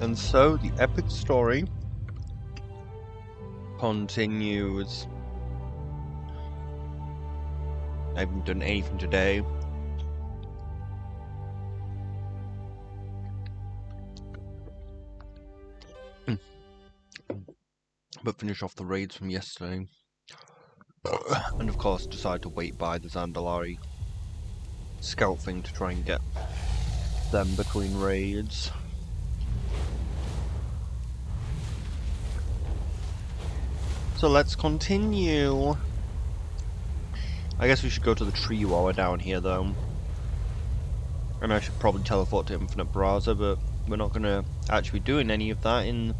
And so the epic story continues. I haven't done anything today. But finish off the raids from yesterday. And of course decide to wait by the Zandalari scout thing to try and get them between raids. So let's continue. I guess we should go to the tree while we're down here though. And I should probably teleport to Infinite Browser, but we're not going to actually be doing any of that in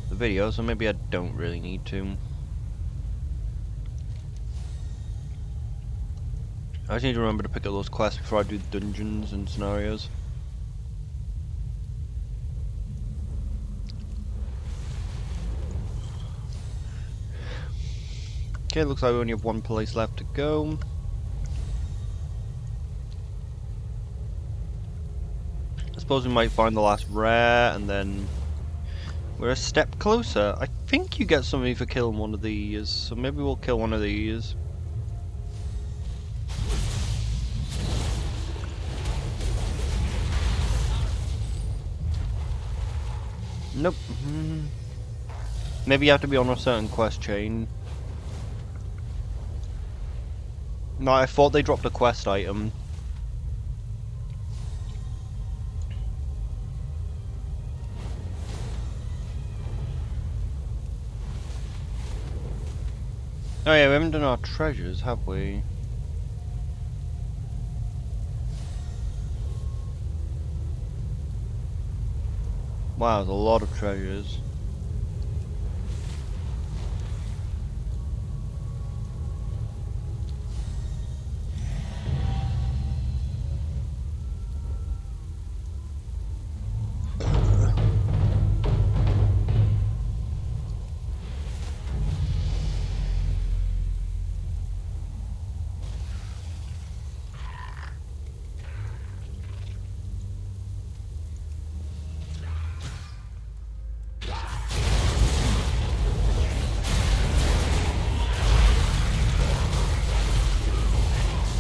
the video, so maybe I don't really need to. I just need to remember to pick up those quests before I do the dungeons and scenarios. Okay, looks like we only have one place left to go. I suppose we might find the last rare, and then we're a step closer. I think you get something for killing one of these, so maybe we'll kill one of these. Nope. Maybe you have to be on a certain quest chain. No, I thought they dropped a quest item. Oh yeah, we haven't done our treasures, have we? Wow, there's a lot of treasures.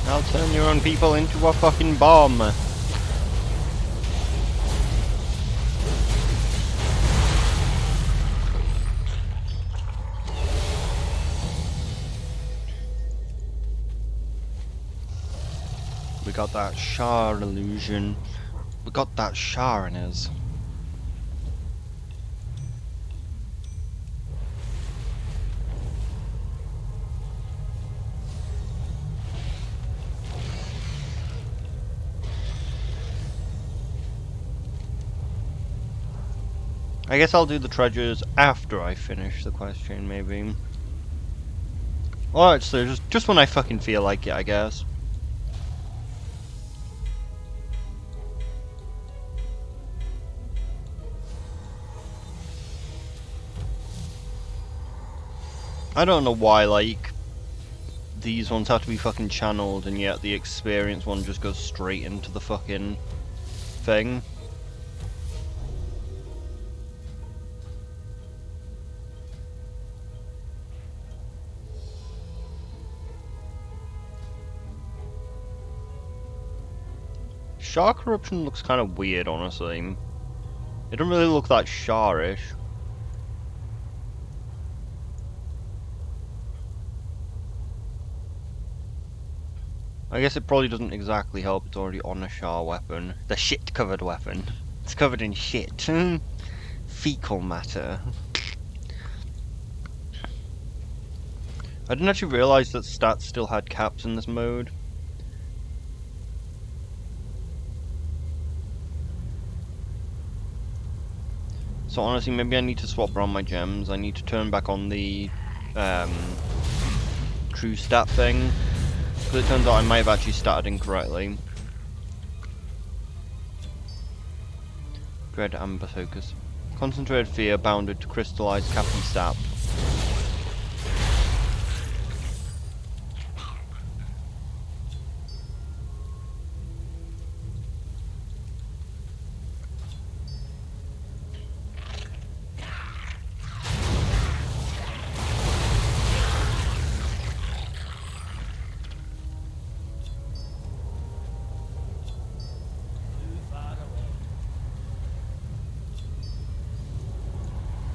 I'll turn your own people into a fucking bomb. We got that Shar illusion. We got that Shar in us. I guess I'll do the treasures after I finish the quest chain, maybe. Or actually, just when I fucking feel like it, I guess. I don't know why, like, these ones have to be fucking channeled, and yet the experience one just goes straight into the fucking thing. Shar corruption looks kind of weird, honestly. It doesn't really look that Sharish. I guess it probably doesn't exactly help it's already on a Shar weapon. The shit-covered weapon. It's covered in shit. Fecal matter. I didn't actually realise that stats still had caps in this mode. So honestly, maybe I need to swap around my gems. I need to turn back on the true stat thing. Because it turns out I might have actually started incorrectly. Dread Amber Focus. Concentrated Fear bounded to crystallized Captain Sap.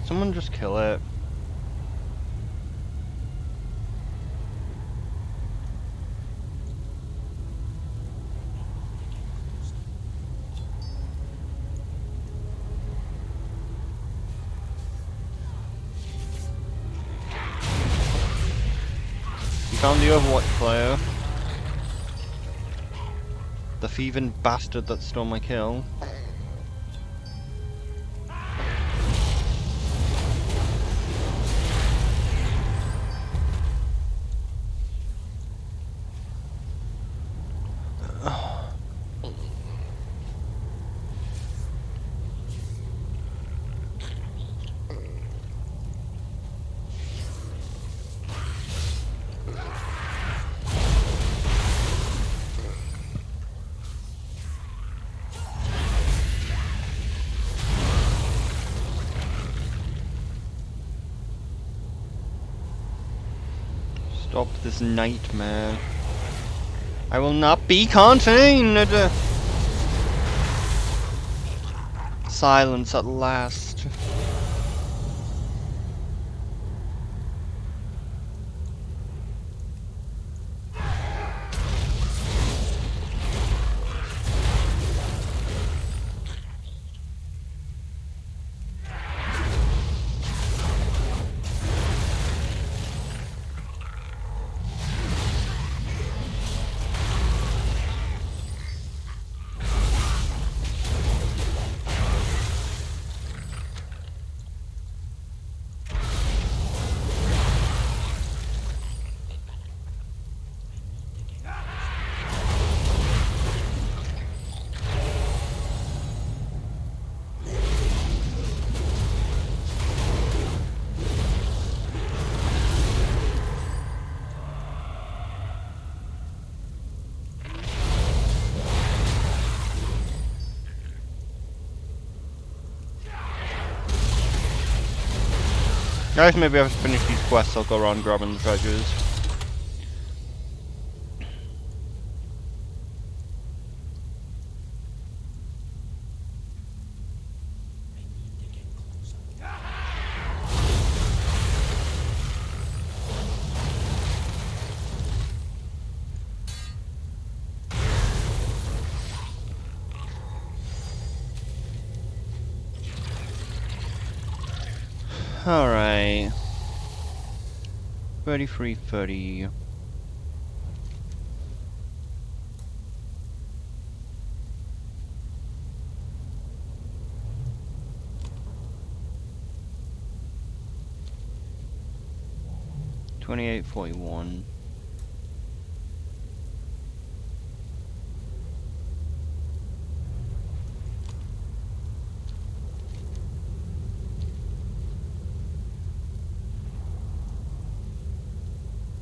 Someone just kill it. You found the Overwatch player. The thieving bastard that stole my kill. Stop this nightmare. I will not be contained! Silence at last. Guys, maybe I've finished these quests, I'll go around grabbing the treasures. Alright. 3330. $28.41.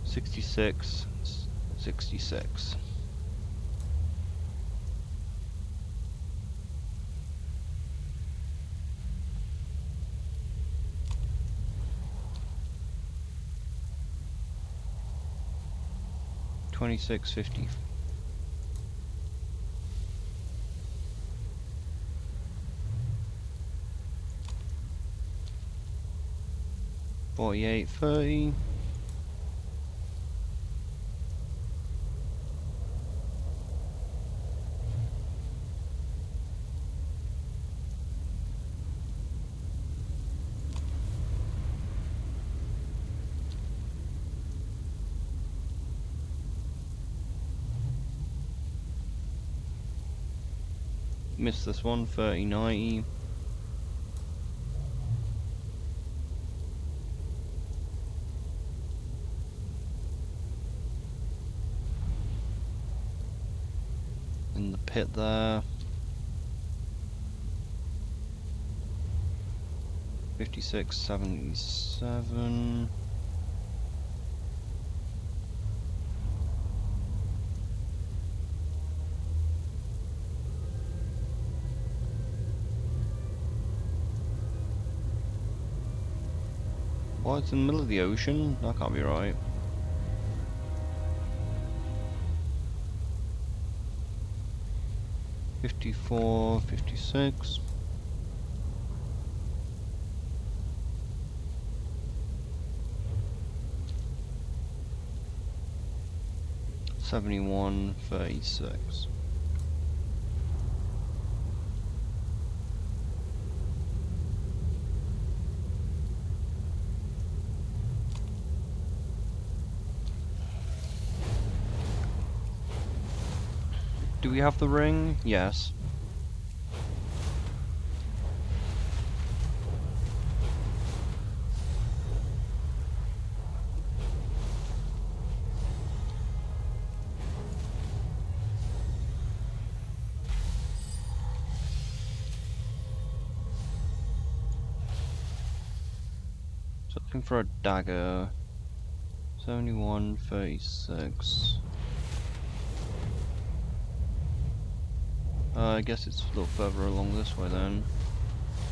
$66.66. $26.50. $48.30. Missed this one, 30.90. In the pit there. 56.77. What? It's in the middle of the ocean? That can't be right. $54.56. 7136. Do we have the ring? Yes. So looking for a dagger. 7136. I guess it's a little further along this way then.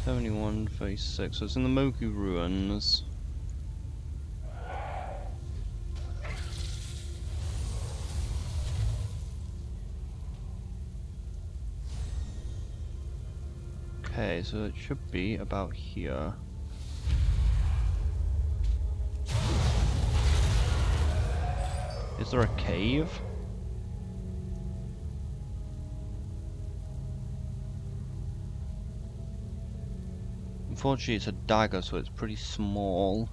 7136. So it's in the Moku ruins. Okay, so it should be about here. Is there a cave? Unfortunately, it's a dagger, so it's pretty small.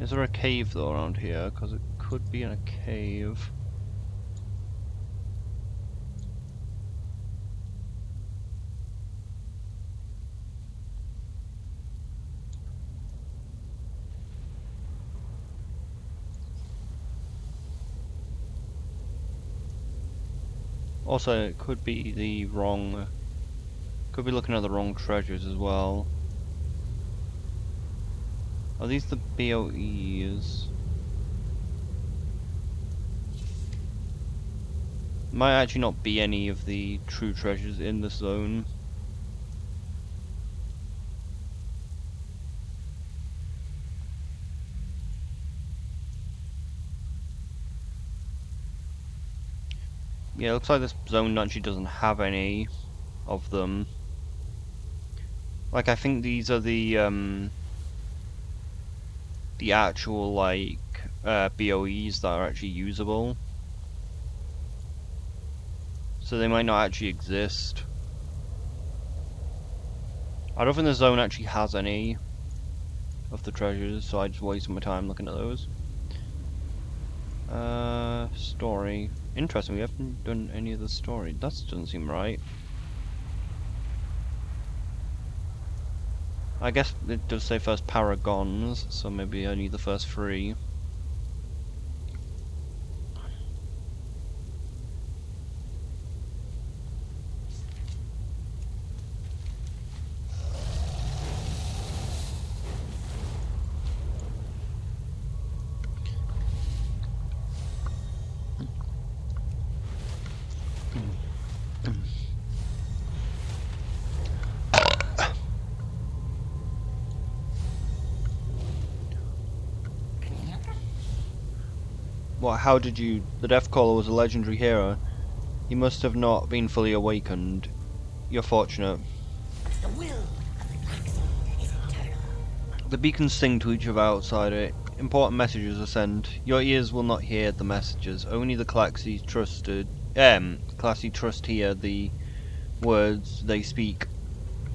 Is there a cave though around here? Because it could be in a cave. Also, it could be the wrong... Could be looking at the wrong treasures as well. Are these the BOEs? Might actually not be any of the true treasures in the zone. Yeah, it looks like this zone actually doesn't have any of them. Like, I think these are the actual, like, BOEs that are actually usable. So they might not actually exist. I don't think the zone actually has any of the treasures, so I just wasted my time looking at those. Story. Interesting, we haven't done any of the story. That doesn't seem right. I guess it does say first paragons, so maybe only the first 3. What, how did you... The Deathcaller was a legendary hero. He must have not been fully awakened. You're fortunate. The will of the Klaxon is eternal. The beacons sing to each other outside it. Important messages are sent. Your ears will not hear the messages. Only the Klaxi trust hear the words they speak.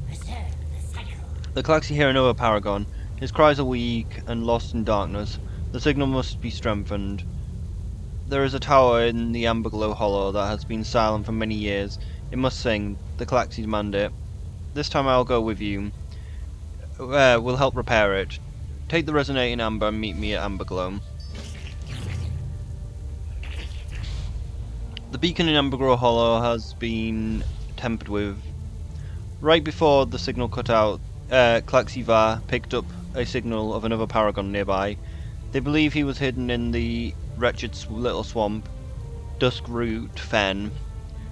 Preserve the cycle. The Klaxi hear another paragon. His cries are weak and lost in darkness. The signal must be strengthened. There is a tower in the Amberglow Hollow that has been silent for many years. It must sing. The Klaxi demand it. This time I'll go with you. We'll help repair it. Take the resonating amber and meet me at Amberglow. The beacon in Amberglow Hollow has been tampered with. Right before the signal cut out, Klaxivar picked up a signal of another paragon nearby. They believe he was hidden in the wretched little swamp, Duskroot Fen.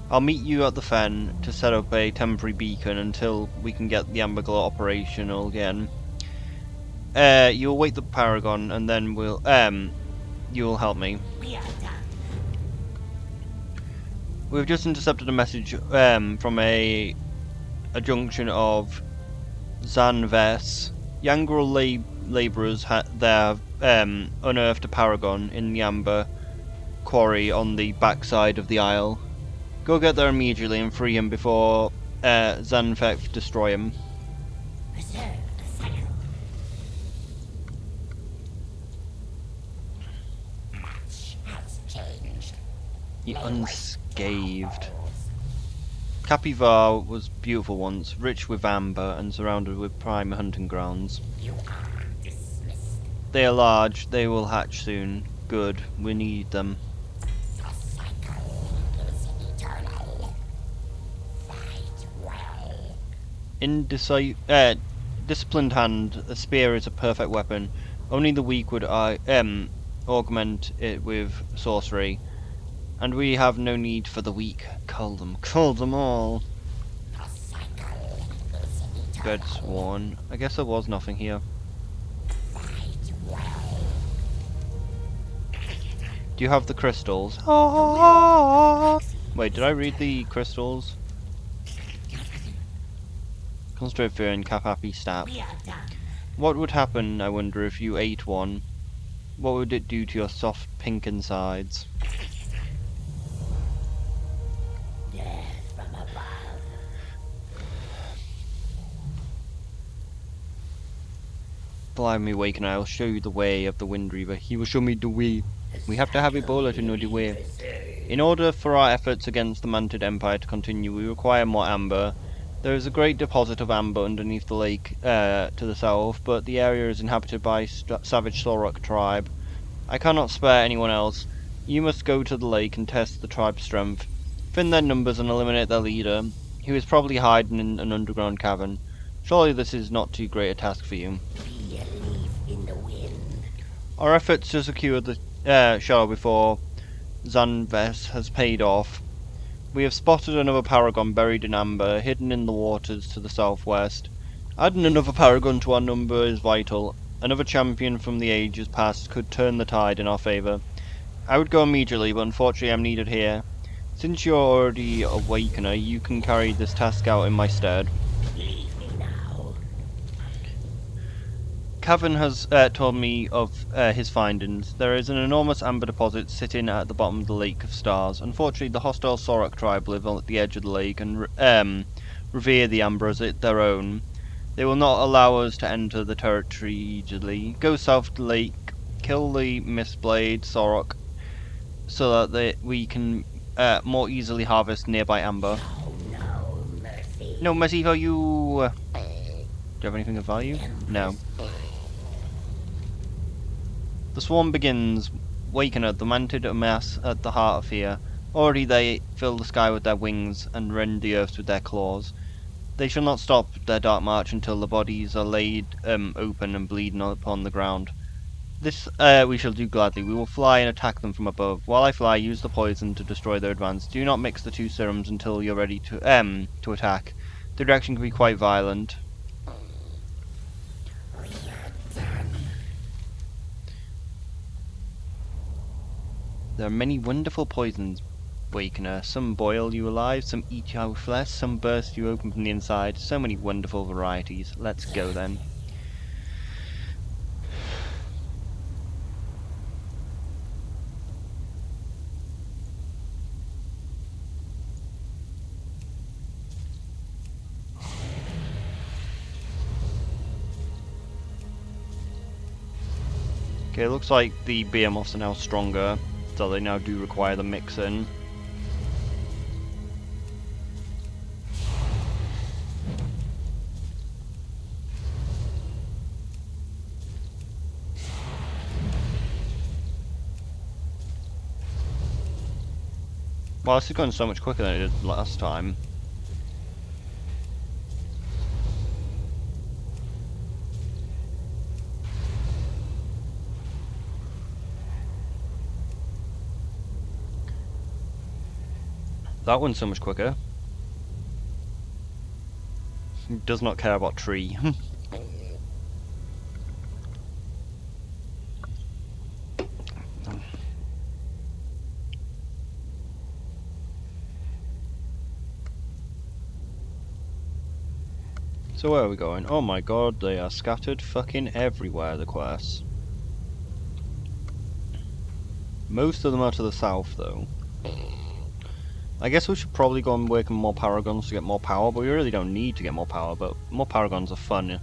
I'll meet you at the Fen to set up a temporary beacon until we can get the Amberglow operational again. You await the paragon and then you'll help me. We are done. We've just intercepted a message from a a junction of Zanves. Yangrel labourers there unearthed a paragon in the amber quarry on the backside of the isle. Go get there immediately and free him before Zanfek destroy him. Preserve the cycle. Much has changed. He Lay waste to our unscathed. walls. Capivar was beautiful once, rich with amber and surrounded with prime hunting grounds. You are dismissed. They are large, they will hatch soon. Good, we need them. The cycle is eternal. Fight well. Disciplined hand, a spear is a perfect weapon. Only the weak would augment it with sorcery. And we have no need for the weak. Cull them all. The cycle is eternal. Good sworn. I guess there was nothing here. Fight well. Do you have the crystals? Wait, did I read the crystals? Concentrate fear and Kapapi stat. We are done. What would happen, I wonder, if you ate one? What would it do to your soft pink insides? Death from above. Fly me wake and I'll show you the way of the Wind Reaver. He will show me the way. We have to have Ebola to know the way. In order for our efforts against the Mantid Empire to continue, we require more amber. There is a great deposit of amber underneath the lake to the south, but the area is inhabited by savage Sorok tribe. I cannot spare anyone else. You must go to the lake and test the tribe's strength. Thin their numbers and eliminate their leader. He is probably hiding in an underground cavern. Surely this is not too great a task for you. Be a leaf in the wind. Our efforts to secure the shell before Zanves has paid off. We have spotted another paragon buried in amber, hidden in the waters to the southwest. Adding another paragon to our number is vital. Another champion from the ages past could turn the tide in our favour. I would go immediately, but unfortunately I'm needed here. Since you're already a Awakener, you can carry this task out in my stead. Leave me now. Cavan has told me of his findings. There is an enormous amber deposit sitting at the bottom of the Lake of Stars. Unfortunately, the hostile Sorok tribe live at the edge of the lake and revere the amber as their own. They will not allow us to enter the territory easily. Go south to the lake, kill the Mistblade Sorok, so that we can more easily harvest nearby amber. Oh, no mercy. No mercy for you! Do you have anything of value? No. The swarm begins. Wakener, the Mantid amass at the heart of fear. Already they fill the sky with their wings and rend the earth with their claws. They shall not stop their dark march until the bodies are laid open and bleeding upon the ground. This we shall do gladly. We will fly and attack them from above. While I fly, use the poison to destroy their advance. Do not mix the two serums until you're ready to attack. The reaction can be quite violent. We are done. There are many wonderful poisons, Wakener. Some boil you alive, some eat your flesh, some burst you open from the inside. So many wonderful varieties. Let's go then. Okay, it looks like the behemoths are now stronger, so they now do require the mix-in. Well, this is going so much quicker than it did last time. That one's so much quicker. Does not care about tree. So where are we going? Oh my god, they are scattered fucking everywhere, the quests. Most of them are to the south, though. I guess we should probably go and work on more paragons to get more power, but we really don't need to get more power, but more paragons are fun.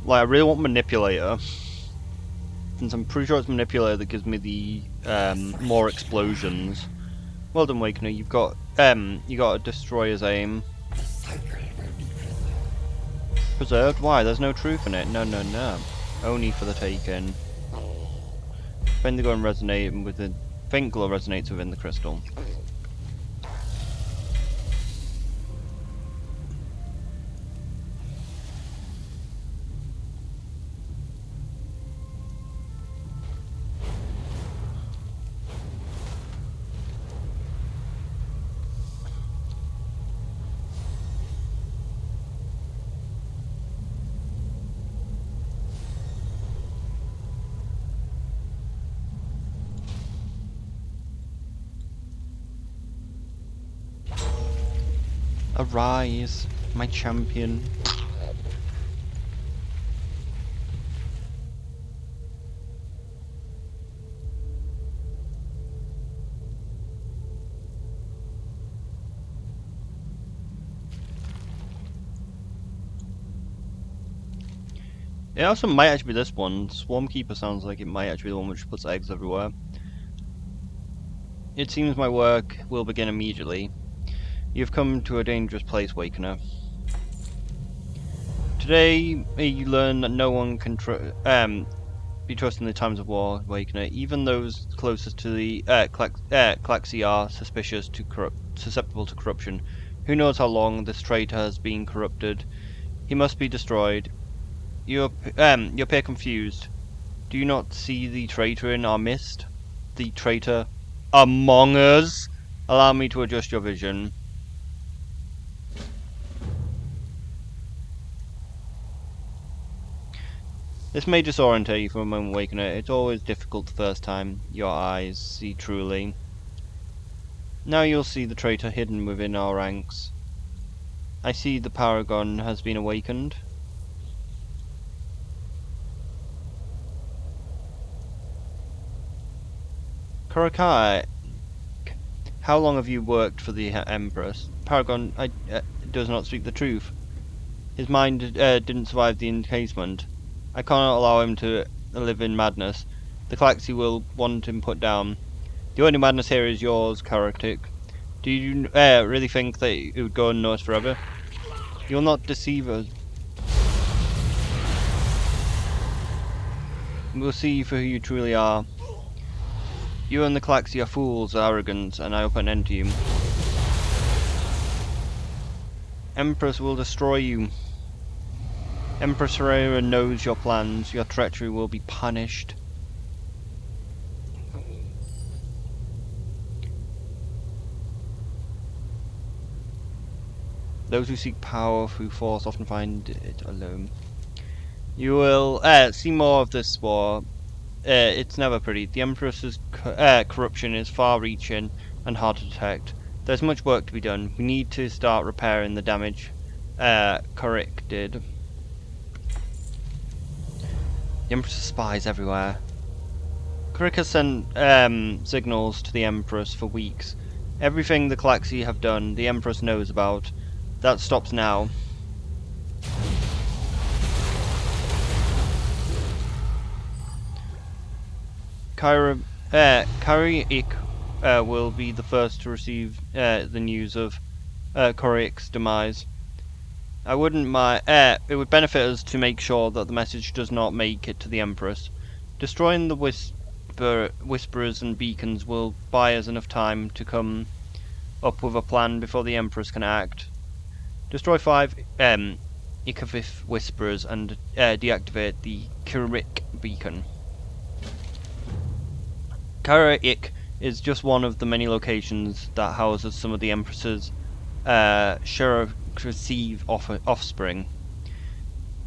Like, I really want Manipulator, since I'm pretty sure it's Manipulator that gives me the more explosions. Well done, Wakener. You got a Destroyer's Aim. Preserved? Why? There's no truth in it. No, no, no. Only for the taken. Fendigo resonate within. Faint glow resonates within the crystal. Arise, my champion. It also might actually be this one. Swarm Keeper sounds like it might actually be the one which puts eggs everywhere. It seems my work will begin immediately. You've come to a dangerous place, Wakener. Today, you learn that no one can be trusted in the times of war, Wakener. Even those closest to the Klaxi are susceptible to corruption. Who knows how long this traitor has been corrupted? He must be destroyed. You appear confused. Do you not see the traitor in our midst? The traitor among us? Allow me to adjust your vision. This may disorientate you for a moment, Wakener. It's always difficult the first time your eyes see truly. Now you'll see the traitor hidden within our ranks. I see the paragon has been awakened. Kalkei, how long have you worked for the Empress? Paragon does not speak the truth. His mind didn't survive the encasement. I cannot allow him to live in madness. The Klaxi will want him put down. The only madness here is yours, Karatik. Do you really think that it would go unnoticed forever? You'll not deceive us. We'll see you for who you truly are. You and the Klaxi are fools, arrogant, and I will put an end to you. Empress will destroy you. Empress Herrera knows your plans. Your treachery will be punished. Those who seek power through force often find it alone. You will see more of this war. It's never pretty. The Empress's corruption is far-reaching and hard to detect. There's much work to be done. We need to start repairing the damage Korik did. The Empress's spies everywhere. Korik has sent signals to the Empress for weeks. Everything the Klaxi have done, the Empress knows about. That stops now. Kari will be the first to receive the news of Korik's demise. I wouldn't mind. It would benefit us to make sure that the message does not make it to the Empress. Destroying the whisperers and beacons will buy us enough time to come up with a plan before the Empress can act. Destroy 5 Ikavith whisperers and deactivate the Kirik beacon. Kirik is just one of the many locations that houses some of the Empress's receive offspring.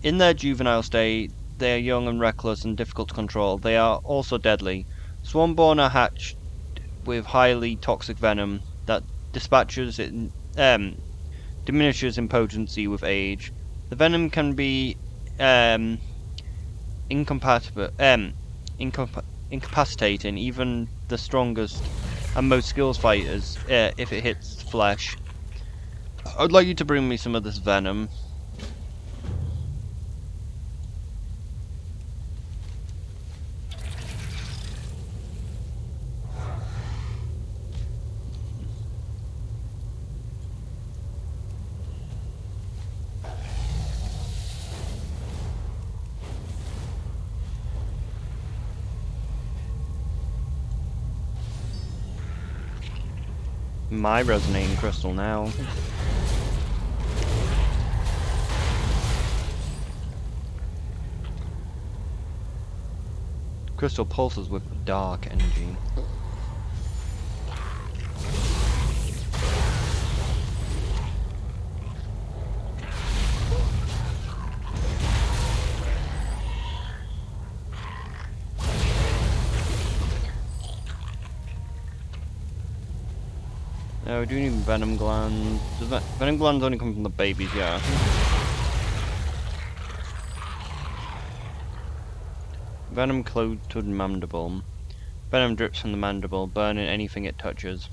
In their juvenile state, they are young and reckless and difficult to control. They are also deadly. Swarmborn are hatched with highly toxic venom that dispatches it, diminishes in potency with age. The venom can be incompatible, incapacitating even the strongest and most skilled fighters if it hits flesh. I'd like you to bring me some of this venom. My resonating crystal now. Crystal pulses with dark energy. No, we do need venom glands. Does that venom glands only come from the babies? Yeah. Venom coated mandible. Venom drips from the mandible, burning anything it touches.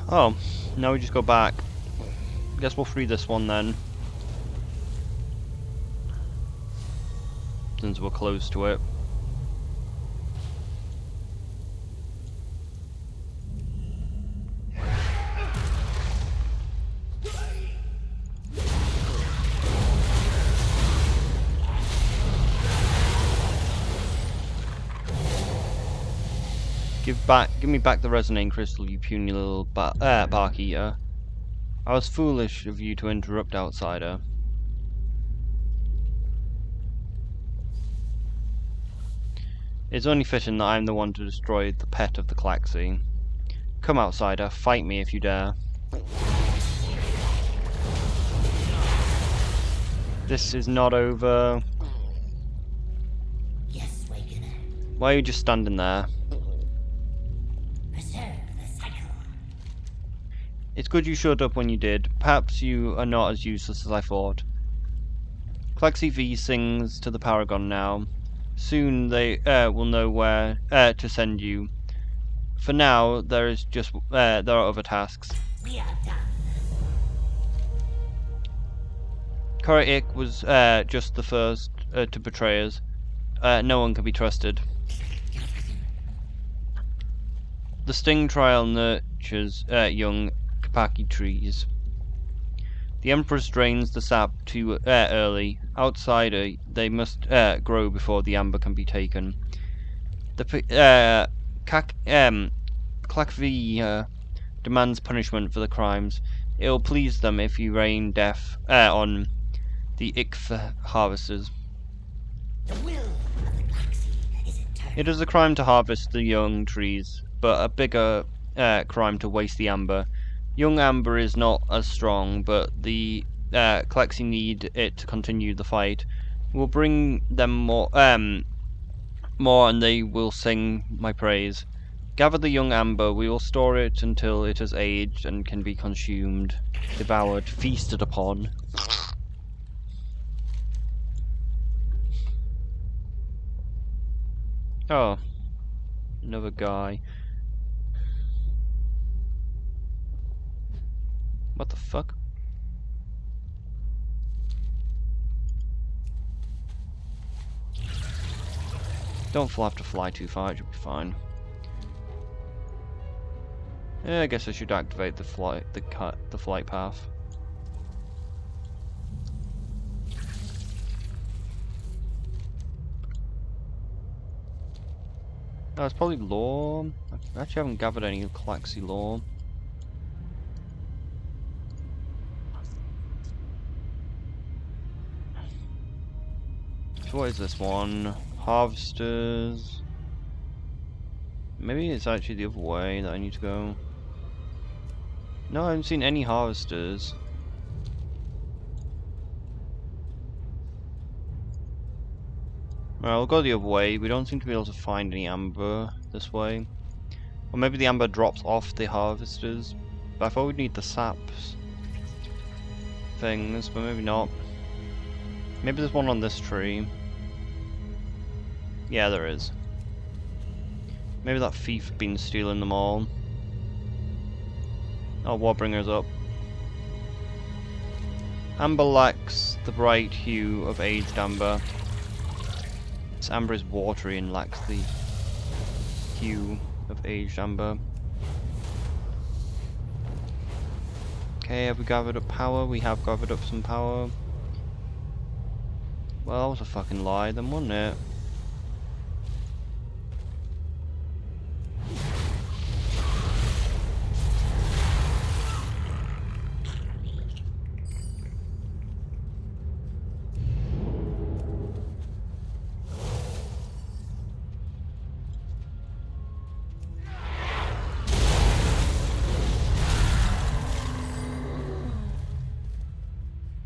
Oh, now we just go back. Guess we'll free this one then. Since we're close to it. Give me back the resonating crystal, you puny little bark eater. I was foolish of you to interrupt, outsider. It's only fitting that I'm the one to destroy the pet of the kalkei. Come, outsider, fight me if you dare. This is not over. Yes, Wakener. Why are you just standing there? Preserve the cycle. It's good you showed up when you did. Perhaps you are not as useless as I thought. kalkei V sings to the Paragon now. Soon they will know where to send you. For now, there are other tasks. We are done. Koratik was just the first to betray us. No one can be trusted. The sting trial nurtures young kapaki trees. The Empress drains the sap too early. Outsider, they must grow before the amber can be taken. The kalkei demands punishment for the crimes. It will please them if you rain death on the harvesters. The will of the galaxy is eternal. It is a crime to harvest the young trees, but a bigger crime to waste the amber. Young amber is not as strong, but the kalkei need it to continue the fight. We'll bring them more, and they will sing my praise. Gather the young amber. We will store it until it has aged and can be consumed, devoured, feasted upon. Oh, another guy. What the fuck? Don't have to fly too far, it should be fine. Yeah, I guess I should activate the flight path. No, it's probably lore. I actually haven't gathered any kalkei lore. so what is this one? Harvesters. Maybe it's actually the other way that I need to go. No, I haven't seen any harvesters. Alright, we'll go the other way. We don't seem to be able to find any amber this way. Or maybe the amber drops off the harvesters. But I thought we'd need the saps things, but maybe not. Maybe there's one on this tree. Yeah, there is. Maybe that thief been stealing them all. Oh, Warbringer's up. Amber lacks the bright hue of aged amber. This amber is watery and lacks the hue of aged amber. Okay, have we gathered up power? We have gathered up some power. Well, that was a fucking lie then, wasn't it?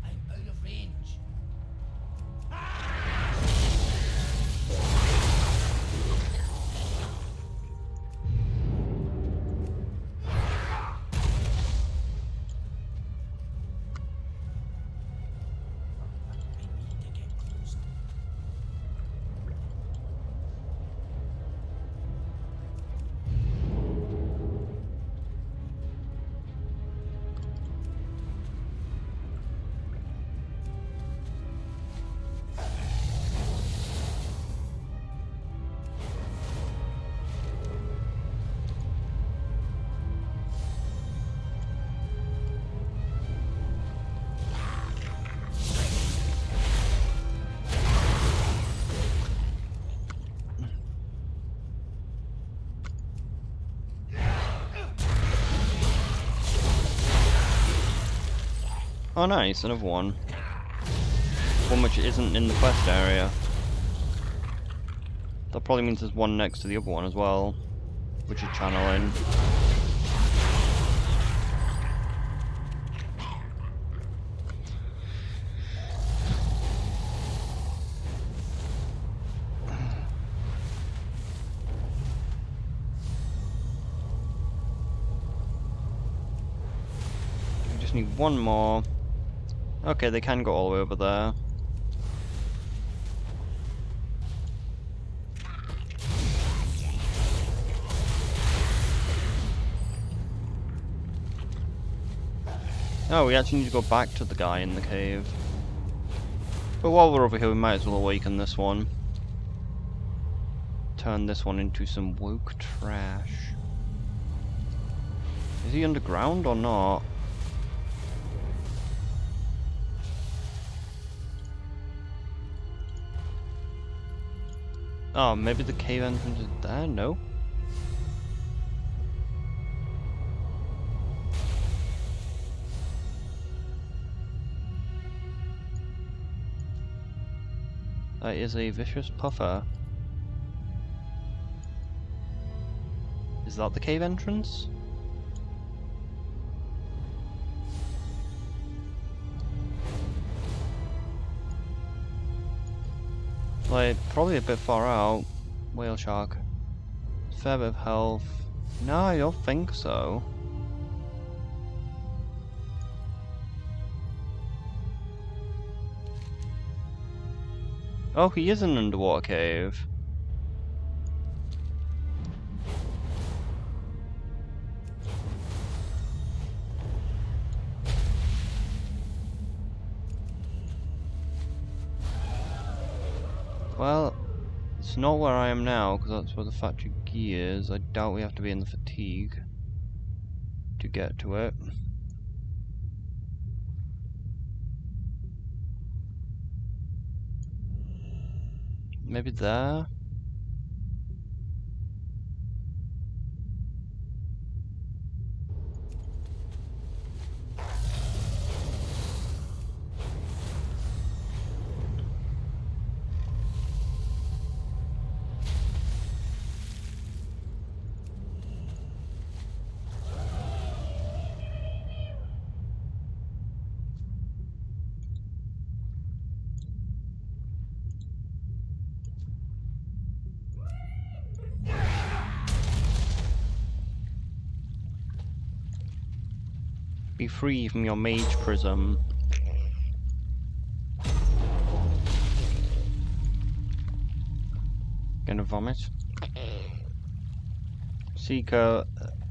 I'm out of range. I need to get close. Oh nice, another one. One which isn't in the quest area. That probably means there's one next to the other one as well, which is channeling. We just need one more. Okay, they can go all the way over there. Oh, we actually need to go back to the guy in the cave. But while we're over here, we might as well awaken this one. Turn this one into some woke trash. Is he underground or not? Oh, maybe the cave entrance is there? No? That is a vicious puffer. Is that the cave entrance? Like, probably a bit far out. Whale shark. Fair bit of health. No, I don't think so. Oh, he is an underwater cave. Well, it's not where I am now, because that's where the factory key is. I doubt we have to be in the fatigue to get to it. Maybe there? Be free from your mage prism. Gonna vomit. Seeker,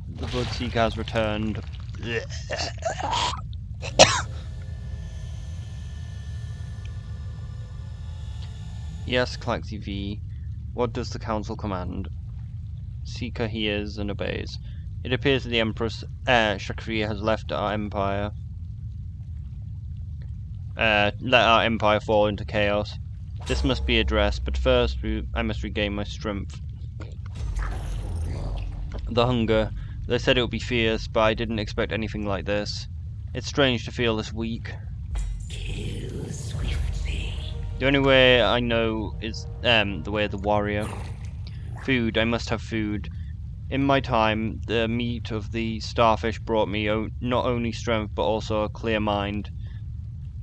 the blood seeker has returned. Yes, Klaxi V. What does the council command? Seeker hears and obeys. It appears that the Empress Shakriya has left our empire. Let our empire fall into chaos. This must be addressed, but first I must regain my strength. The hunger. They said it would be fierce, but I didn't expect anything like this. It's strange to feel this weak. Kill swiftly. The only way I know is the way of the warrior. Food. I must have food. In my time, the meat of the starfish brought me not only strength but also a clear mind.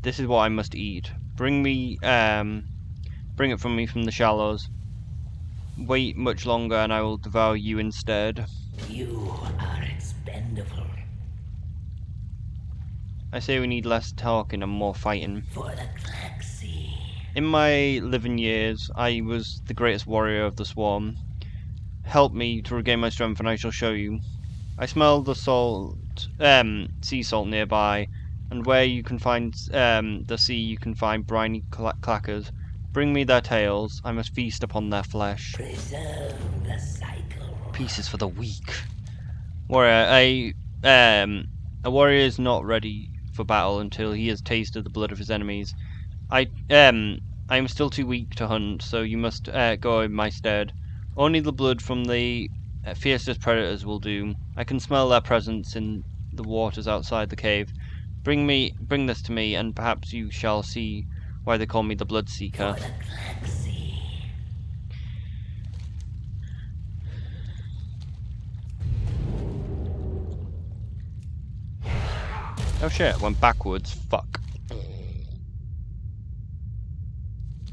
This is what I must eat. Bring it from me from the shallows. Wait much longer and I will devour you instead. You are expendable. I say we need less talking and more fighting. For the Klaxi. In my living years, I was the greatest warrior of the swarm. Help me to regain my strength and I shall show you. I smell the sea salt nearby, and where you can find the sea, you can find briny clackers. Bring me their tails. I must feast upon their flesh. Preserve the cycle. Pieces for the weak. Warrior, a warrior is not ready for battle until he has tasted the blood of his enemies. I am still too weak to hunt, so you must go in my stead. Only the blood from the fiercest predators will do. I can smell their presence in the waters outside the cave. Bring this to me, and perhaps you shall see why they call me the Blood Seeker. For the Klaxi. Oh shit, went backwards. Fuck.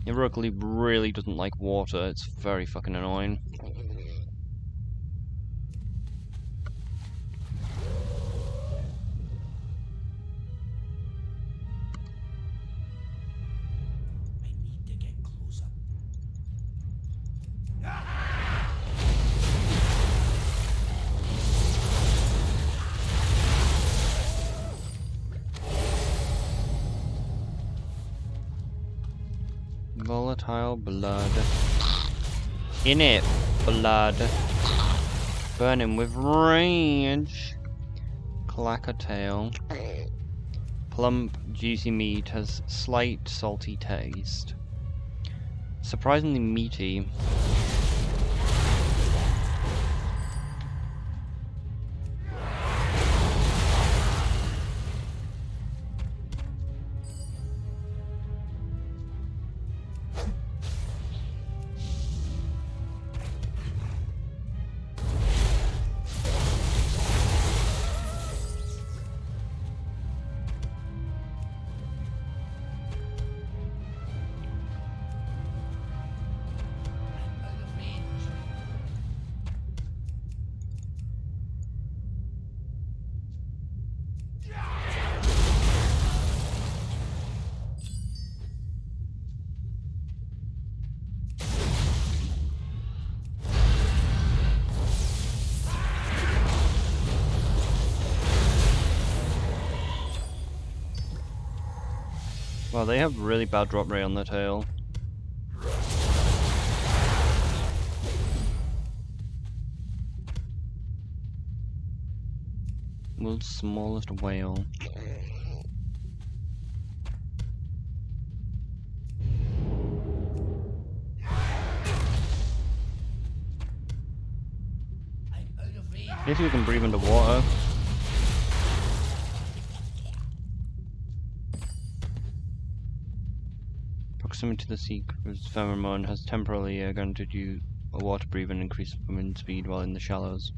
Irugly really doesn't like water. It's very fucking annoying. Volatile blood. In it, blood. Burning with rage. Clacker tail. Plump, juicy meat has slight salty taste. Surprisingly meaty. Well, they have really bad drop rate on their tail. World's smallest whale. If you can breathe underwater. Proximity to the seeker's pheromone has temporarily granted you a water breathe and increased swimming speed while in the shallows.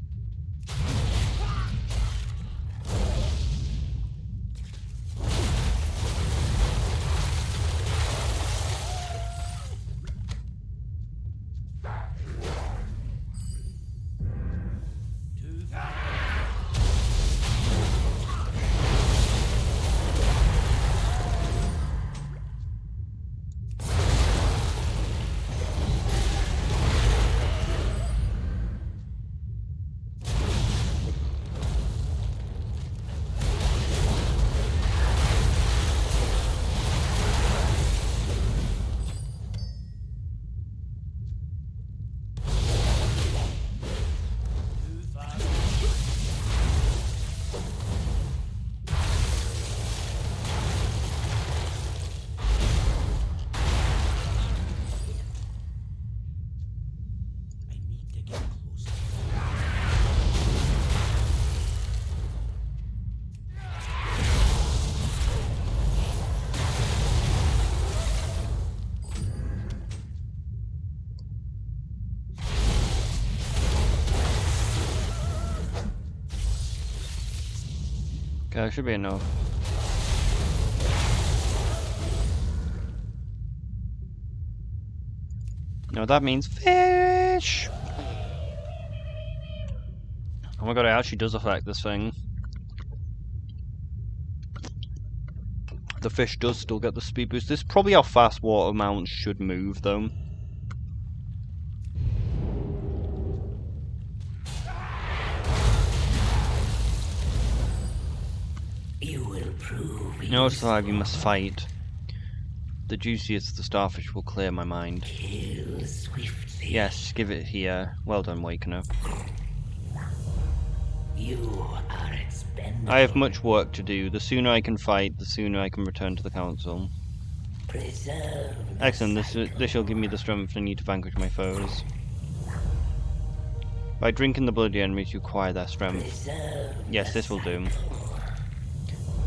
Okay, that should be enough. No, that means fish! Oh my god, it actually does affect this thing. The fish does still get the speed boost. This is probably how fast water mounts should move, though. You will prove. In order to survive, you must fight. The juiciest the starfish will clear my mind. Kill swiftly. Yes, give it here. Well done, Wakener. You are expendable. I have much work to do. The sooner I can fight, the sooner I can return to the council. Preserve. Excellent, this shall give me the strength I need to vanquish my foes. By drinking the blood of the enemies, you acquire their strength. Preserve. Yes, this will do.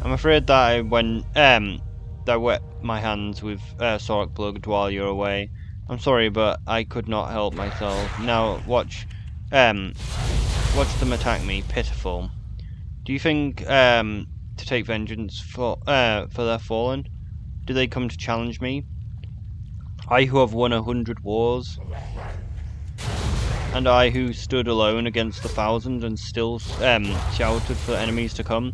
I'm afraid that I wet my hands with Sorok blood while you're away. I'm sorry, but I could not help myself. Now watch them attack me. Pitiful. Do you think to take vengeance for their fallen? Do they come to challenge me? I who have won 100 wars, and I who stood alone against 1,000 and still shouted for enemies to come.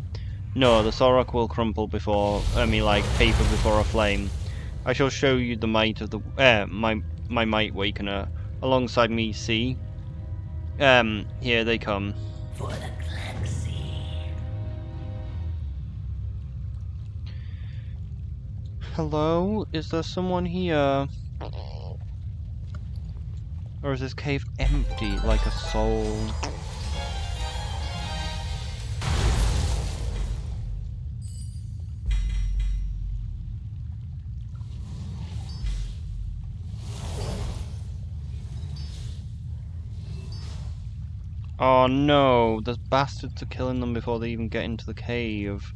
No, the Sorok will crumple before me like paper before a flame. I shall show you the might of the my might, Wakener. Alongside me, see. Here they come. For the galaxy. Hello? Is there someone here? Or is this cave empty like a soul? Oh no, those bastards are killing them before they even get into the cave.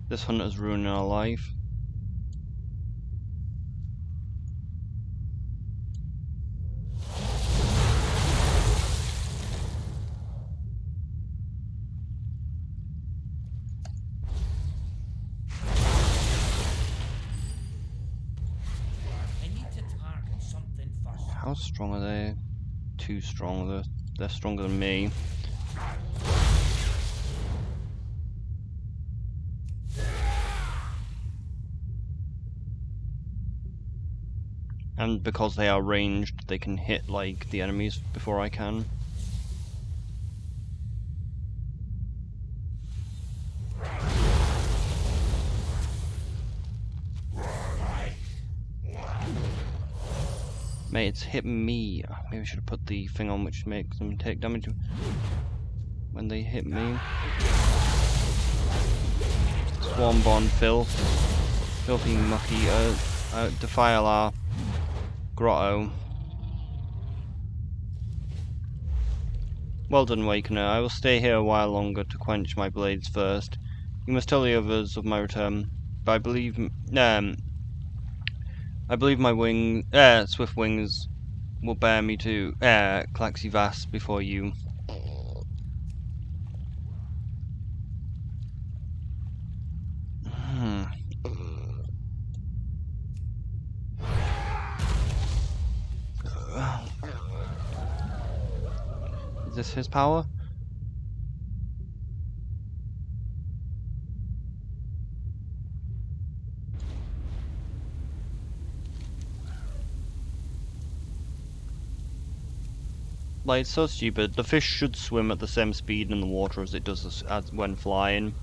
This hunter's ruining our life. I need to target something first. How strong are they? Too strong. They're stronger than me. And because they are ranged, they can hit like the enemies before I can. Mate, it's hitting me. Maybe I should have put the thing on which makes them take damage when they hit me. Swarmborn filth. Filthy mucky defile our grotto. Well done, Wakener. I will stay here a while longer to quench my blades first. You must tell the others of my return. But I believe my swift wings will bear me to Klaxi Vast before you. Is this his power? Like, it's so stupid. The fish should swim at the same speed in the water as it does as when flying.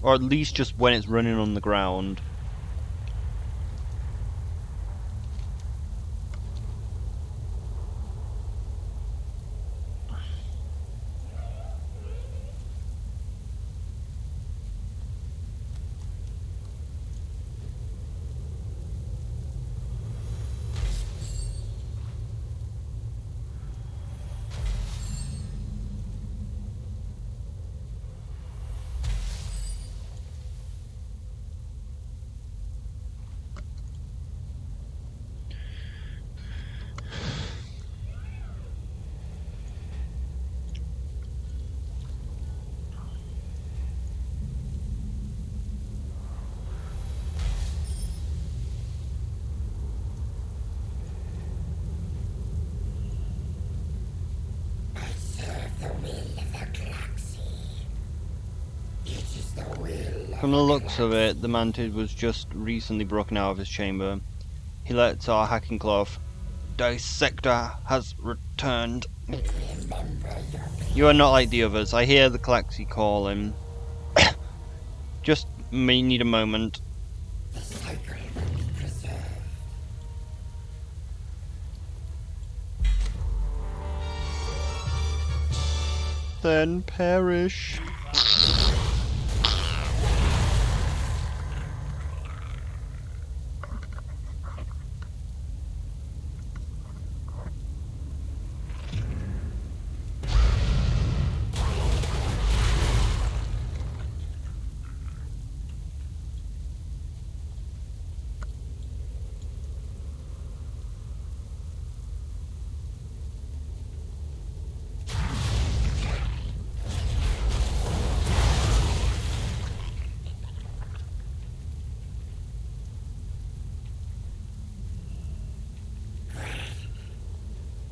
Or at least just when it's running on the ground. From the looks of it, the mantid was just recently broken out of his chamber. He lets our hacking cloth. Dissector has returned. You are not like the others. I hear the Klaxi call him. Just may need a moment. Then perish.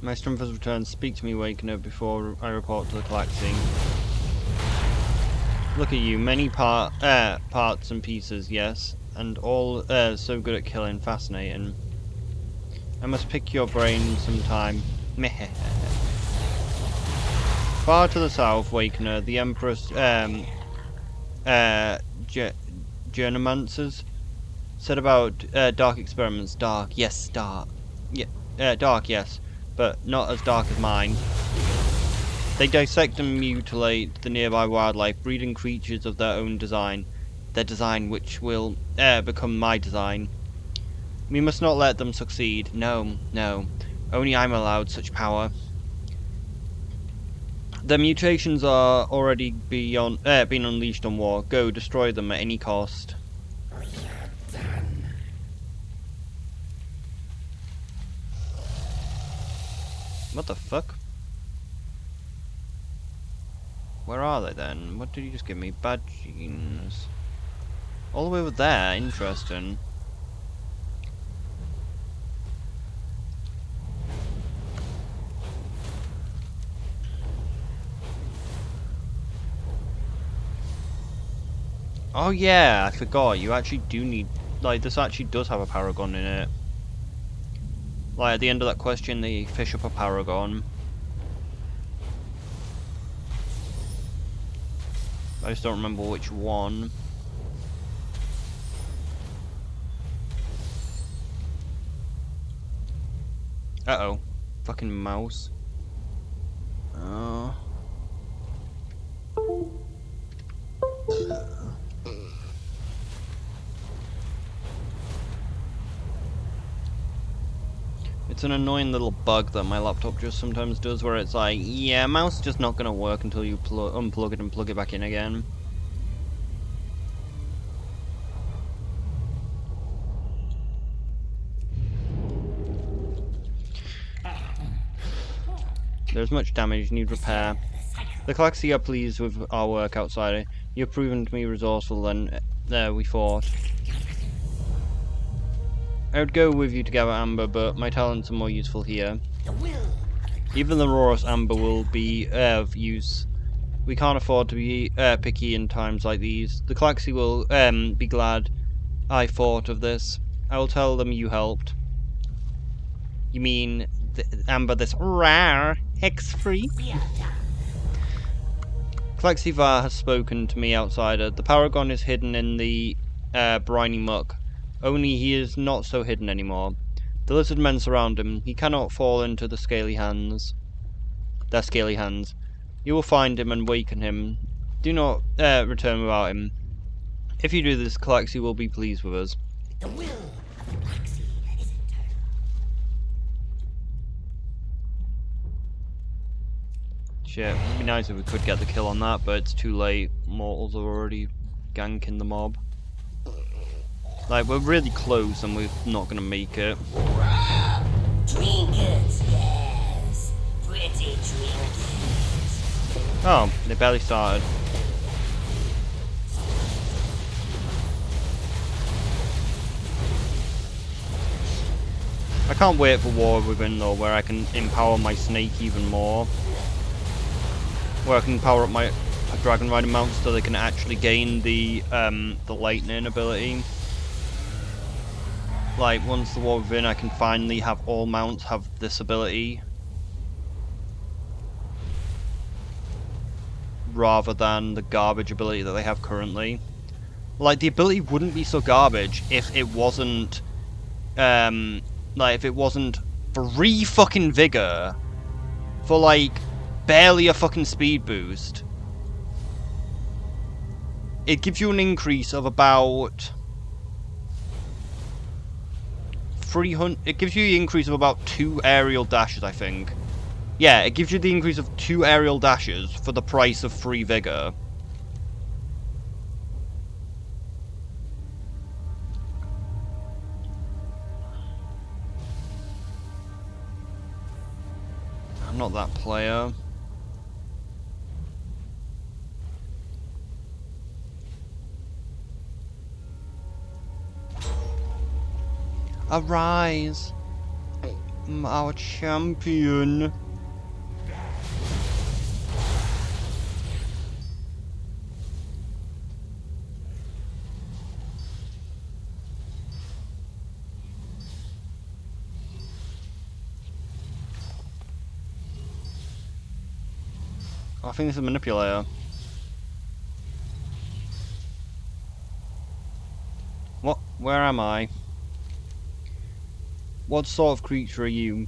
My strength has returned. Speak to me, Wakener, before I report to the Klaxi. Look at you, many parts and pieces, yes, and all so good at killing. Fascinating. I must pick your brain sometime. Meh. Far to the south, Wakener, the Empress Journomancers said about dark experiments. Dark, yes, dark. Yeah, dark, yes, but not as dark as mine. They dissect and mutilate the nearby wildlife, breeding creatures of their own design. Their design which will become my design. We must not let them succeed. No, no. Only I'm allowed such power. Their mutations are already being unleashed on war. Go, destroy them at any cost. What the fuck? Where are they then? What did you just give me? Bad genes. All the way over there, interesting. Oh yeah, I forgot, you actually do need, like, this actually does have a paragon in it. Like, at the end of that question, they fish up a paragon. I just don't remember which one. Uh-oh. Fucking mouse. It's an annoying little bug that my laptop just sometimes does, where it's like, yeah, mouse is just not gonna work until you unplug it and plug it back in again. There's much damage, need repair. The Klaxi are pleased with our work, outsider. You've proven to me resourceful, and there we fought. I would go with you to gather amber, but my talents are more useful here. Even the rawest amber will be of use. We can't afford to be picky in times like these. The Klaxi will be glad I thought of this. I will tell them you helped. You mean amber this rare, hex-free? Klaxivar has spoken to me, outsider. The paragon is hidden in the briny muck. Only he is not so hidden anymore. The lizard men surround him. He cannot fall into the scaly hands. Their scaly hands. You will find him and waken him. Do not return without him. If you do this, Klaxi will be pleased with us. The will of the Klaxi is eternal. Shit, it'd be nice if we could get the kill on that, but it's too late. Mortals are already ganking the mob. Like, we're really close and we're not gonna make it. Trinkets, yes. Pretty trinkets. Oh, they barely started. I can't wait for War Within though, where I can empower my snake even more. Where I can power up my dragon riding mounts so they can actually gain the lightning ability. Like, once the war within, I can finally have all mounts have this ability. Rather than the garbage ability that they have currently. Like, the ability wouldn't be so garbage if it wasn't, like, if it wasn't 3 fucking vigor for, like, barely a fucking speed boost. It gives you an increase of about 300. It gives you the increase of about 2 aerial dashes, I think. Yeah, it gives you the increase of 2 aerial dashes for the price of 3 vigor. I'm not that player. Arise, our champion. I think this is a manipulator. What? Where am I? What sort of creature are you?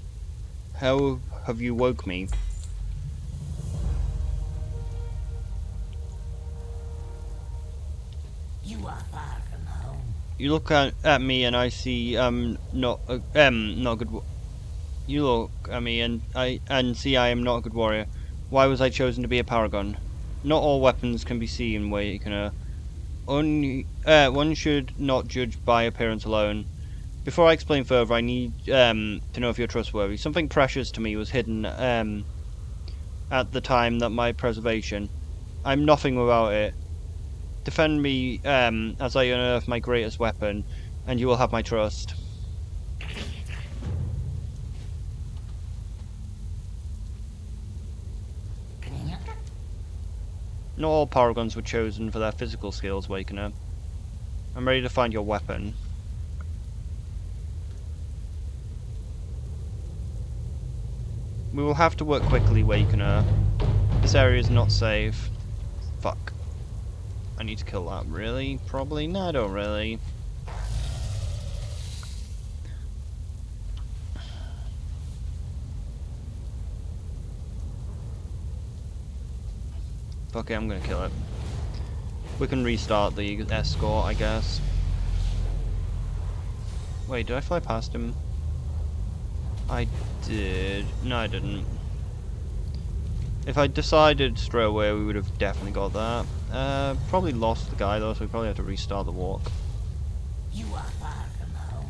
How have you woke me? You are far from home. You look at me and I see not good. You look at me and see I am not a good warrior. Why was I chosen to be a paragon? Not all weapons can be seen where you can. One should not judge by appearance alone. Before I explain further, I need to know if you're trustworthy. Something precious to me was hidden at the time that my preservation. I'm nothing without it. Defend me as I unearth my greatest weapon, and you will have my trust. Not all paragons were chosen for their physical skills, Wakener. I'm ready to find your weapon. We will have to work quickly, Wakener. This area is not safe. Fuck. I need to kill that, really? Probably? No, I don't really. Okay, I'm gonna kill it. We can restart the escort, I guess. Wait, did I fly past him? I did. No, I didn't. If I decided straight away, we would have definitely got that. Probably lost the guy though, so we probably have to restart the walk. You are far from home.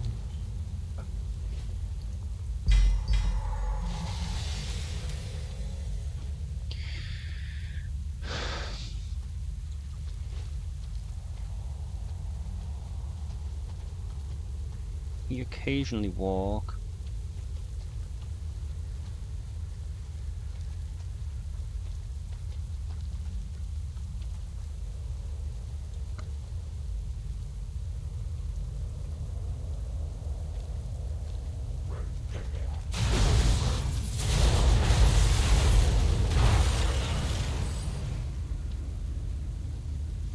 You occasionally walk.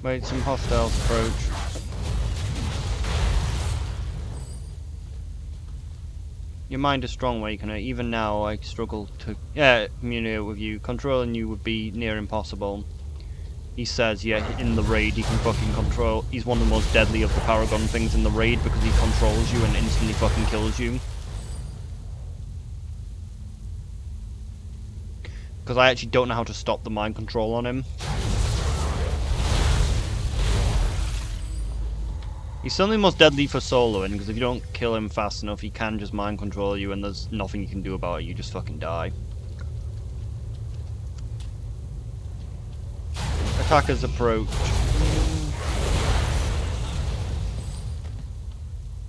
Wait, some hostiles approach. Your mind is strong, Wakener. Even now, I struggle to communicate with you. Controlling you would be near impossible. He says, yeah, in the raid he can fucking control. He's one of the most deadly of the Paragon things in the raid because he controls you and instantly fucking kills you. Because I actually don't know how to stop the mind control on him. He's certainly most deadly for soloing, because if you don't kill him fast enough, he can just mind control you and there's nothing you can do about it, you just fucking die. Attackers approach.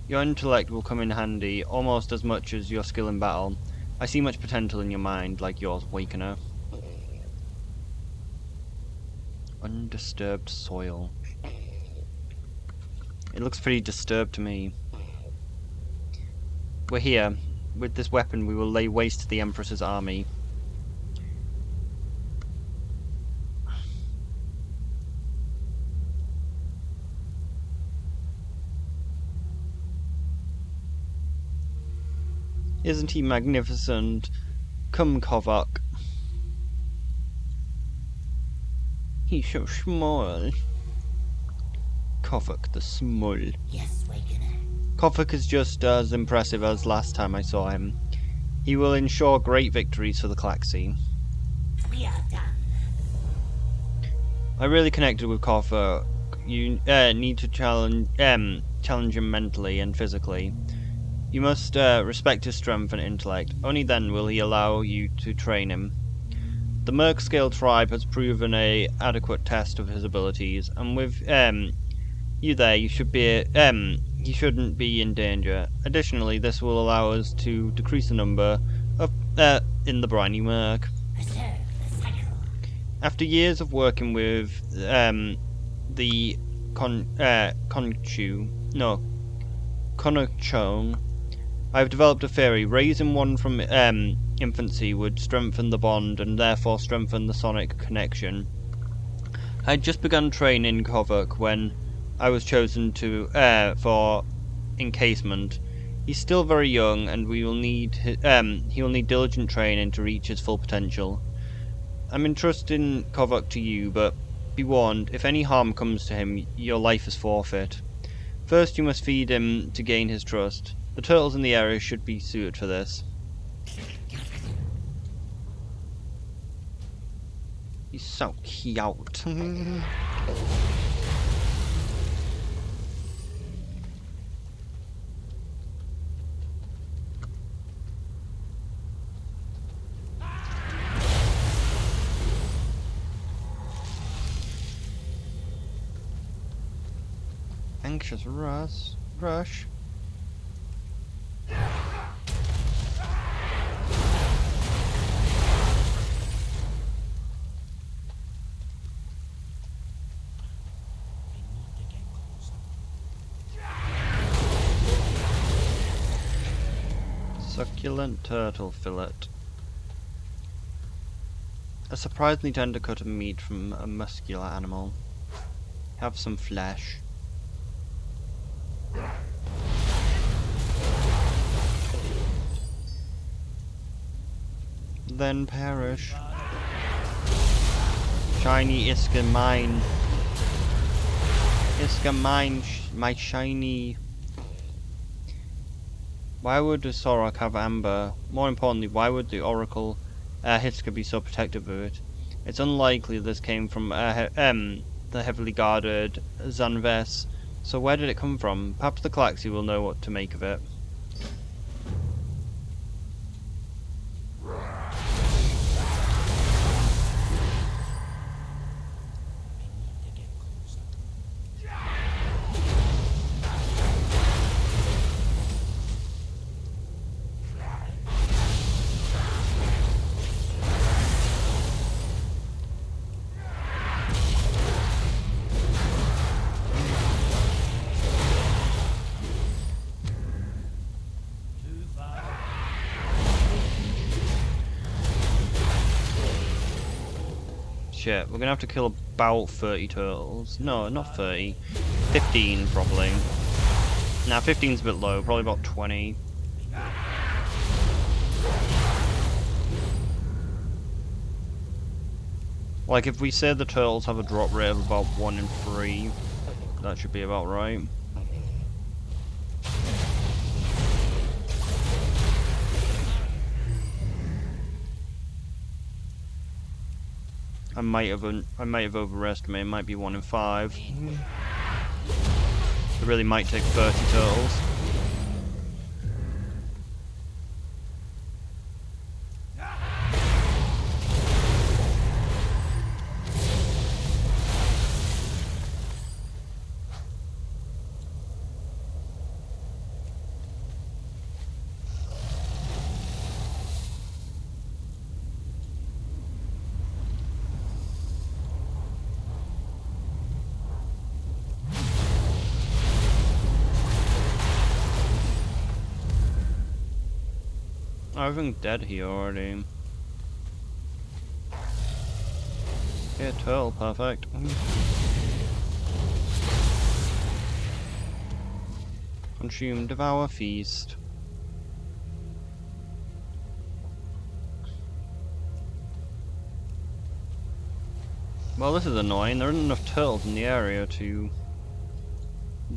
Your intellect will come in handy, almost as much as your skill in battle. I see much potential in your mind, like yours, Wakener. Undisturbed soil. It looks pretty disturbed to me. We're here. With this weapon we will lay waste to the Empress's army. Isn't he magnificent? Come, Kovak. He's so small. Kovak the Small. Yes, Wakener. Kovak is just as impressive as last time I saw him. He will ensure great victories for the Kalkei. We are done. I really connected with Kovak. You need to challenge him mentally and physically. You must respect his strength and intellect. Only then will he allow you to train him. The Merkscale tribe has proven an adequate test of his abilities, and with you there, you should be he shouldn't be in danger. Additionally, this will allow us to decrease the number of in the briny Merc. Preserve the cycle. After years of working with the Konochone, I've developed a theory. Raising one from infancy would strengthen the bond and therefore strengthen the sonic connection. I had just begun training Kovak when I was chosen to for encasement. He's still very young, and he will need diligent training to reach his full potential. I'm entrusting Kovak to you, but be warned, if any harm comes to him, your life is forfeit. First, you must feed him to gain his trust. The turtles in the area should be suited for this. He's so cute. Anxious rush. Succulent turtle fillet. A surprisingly tender cut of meat from a muscular animal. Have some flesh. Then perish. Shiny Iska mine. Iska mine, my shiny. Why would the Sorok have amber? More importantly, why would the Oracle Hiska be so protective of it? It's unlikely this came from the heavily guarded Zanves. So where did it come from? Perhaps the Kalkei will know what to make of it. Shit, we're gonna have to kill about 30 turtles. No, not 30. 15 probably. Nah, 15's a bit low, probably about 20. Like, if we say the turtles have a drop rate of about 1 in 3, that should be about right. I might have overestimated. It might be 1 in 5. It really might take 30 turtles. Everything's dead here already. Yeah, turtle, perfect. Consume, devour, feast. Well, this is annoying. There isn't enough turtles in the area to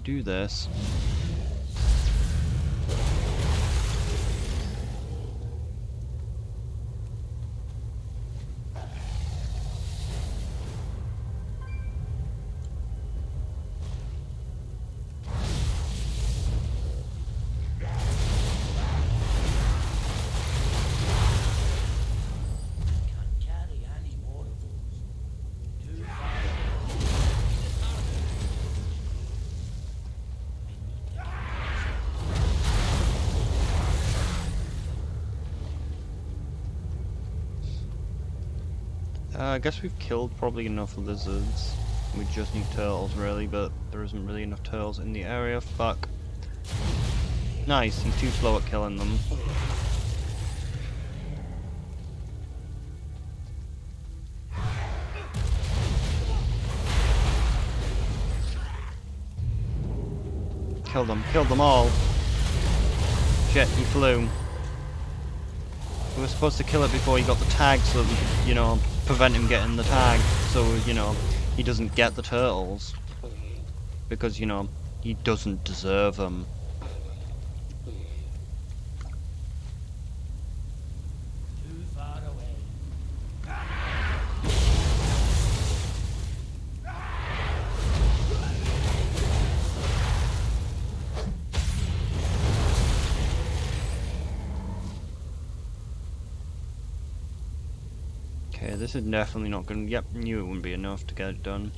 do this. Can't carry any more of those. Too far. I guess we've killed probably enough lizards. We just need turtles really, but there isn't really enough turtles in the area. Fuck. Nice, he's too slow at killing them. Killed them all. Shit, he flew. We were supposed to kill it before he got the tag so that we could, you know, prevent him getting the tag so, you know, he doesn't get the turtles. Because, you know, he doesn't deserve them. Too far away. Okay, this is definitely not gonna. Yep, knew it wouldn't be enough to get it done.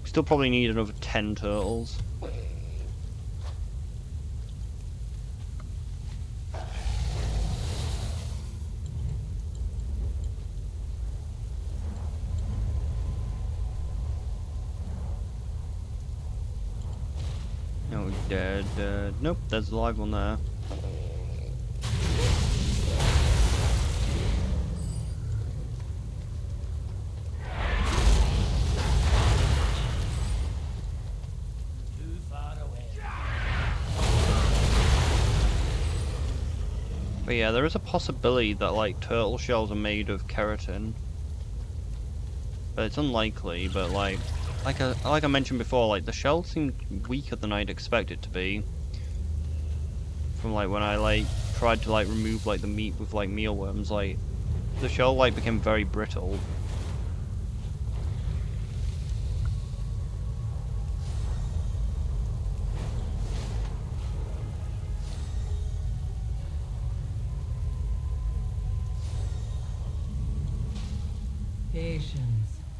We still probably need another 10 turtles. No, he's dead. Nope, there's a live one there. Too far away. But yeah, there is a possibility that like turtle shells are made of keratin. But it's unlikely, but like I mentioned before, like the shell seemed weaker than I'd expect it to be. From like when I like tried to like remove like the meat with like mealworms, like the shell like became very brittle. Patience.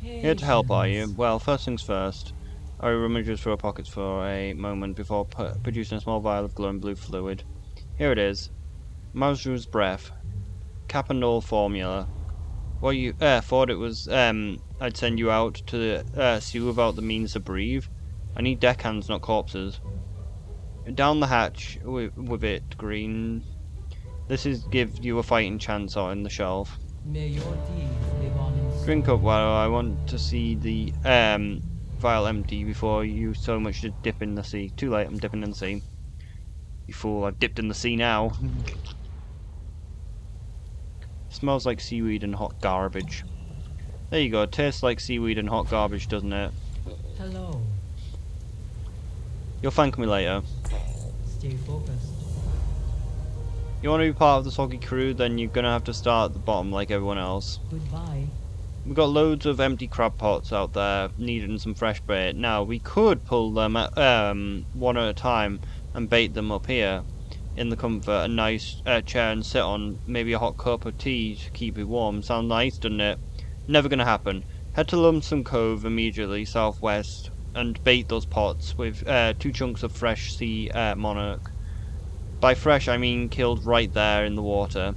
Here to help, are you? Well, first things first. I rummaged through our pockets for a moment before producing a small vial of glowing blue fluid. Here it is. Mauser's breath. Capanol formula. Well, you thought it was I'd send you out to see without the means to breathe. I need deckhands, not corpses. Down the hatch with it, Green. This is give you a fighting chance on the shelf. May your deeds live on in Drink up while I want to see the vial empty before you so much to dip in the sea. Too late, I'm dipping in the sea. You fool, I've dipped in the sea now. Smells like seaweed and hot garbage. There you go, tastes like seaweed and hot garbage, doesn't it? Hello. You'll thank me later. Stay focused. You want to be part of the soggy crew, then you're gonna have to start at the bottom like everyone else. Goodbye. We've got loads of empty crab pots out there, needing some fresh bait. Now, we could pull them at, one at a time and bait them up here in the comfort, a nice chair and sit on, maybe a hot cup of tea to keep it warm. Sound nice, doesn't it? Never gonna happen. Head to Lumsden Cove immediately, southwest, and bait those pots with 2 chunks of fresh sea monarch. By fresh, I mean killed right there in the water.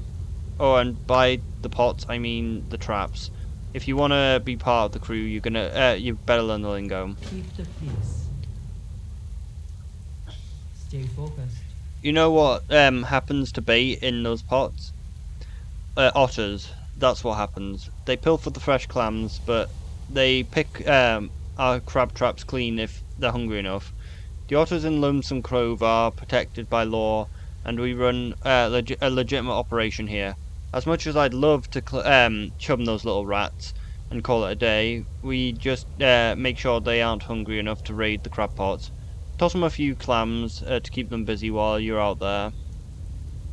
Oh, and by the pots, I mean the traps. If you want to be part of the crew, you better learn the lingo. Keep the peace. Stay focused. You know what happens to bait in those pots? otters. That's what happens. They pilfer the fresh clams, but they pick our crab traps clean if they're hungry enough. The otters in Lonesome Cove are protected by law, and we run a legitimate operation here. As much as I'd love to chum those little rats and call it a day, we just make sure they aren't hungry enough to raid the crab pots. Toss them a few clams to keep them busy while you're out there.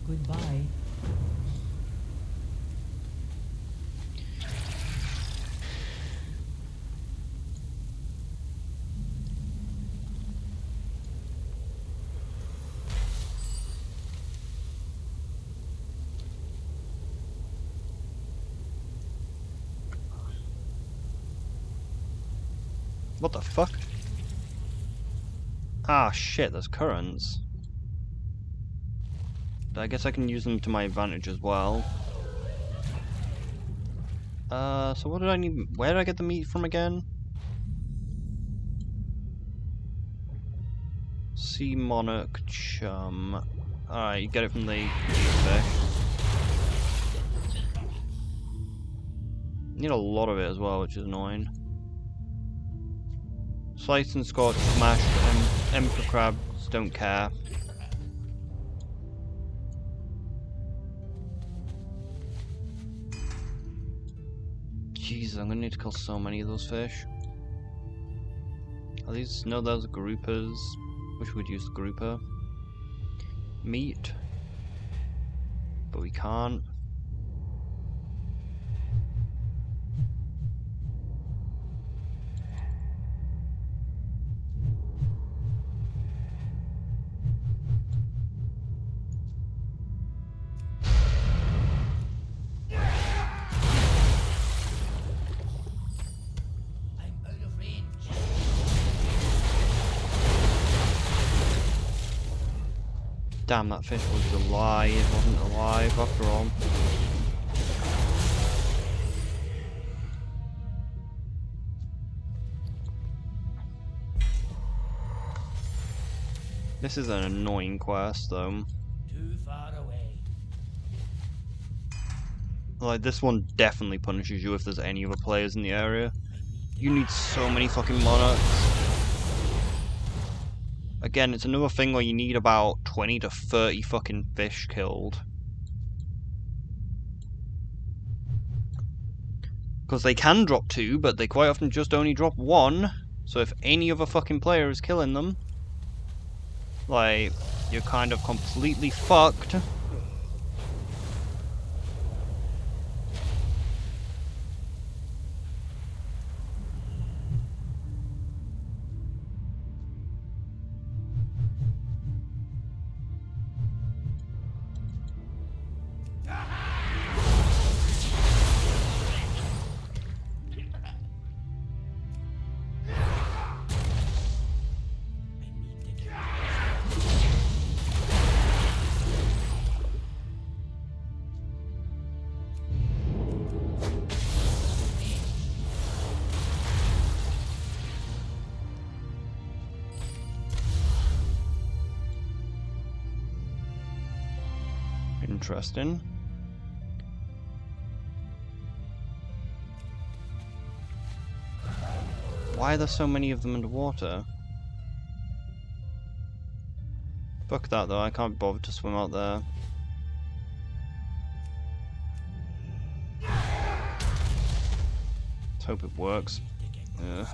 Goodbye. What the fuck? Ah shit, there's currents. I guess I can use them to my advantage as well. So what did I need? Where did I get the meat from again? Sea monarch chum. Alright, you get it from the fish. Need a lot of it as well, which is annoying. Sliced and scorched, smashed, and emperor crabs don't care. Jesus, I'm gonna need to kill so many of those fish. At least no, those are groupers. Wish we'd use the grouper. Meat. But we can't. Damn, that fish was alive. It wasn't alive after all. This is an annoying quest, though. Too far away. Like, this one definitely punishes you if there's any other players in the area. You need so many fucking monarchs. Again, it's another thing where you need about 20 to 30 fucking fish killed. Because they can drop 2, but they quite often just only drop 1. So if any other fucking player is killing them, like, you're kind of completely fucked. Interesting. Why are there so many of them underwater? Fuck that though, I can't bother to swim out there. Let's hope it works. Ugh.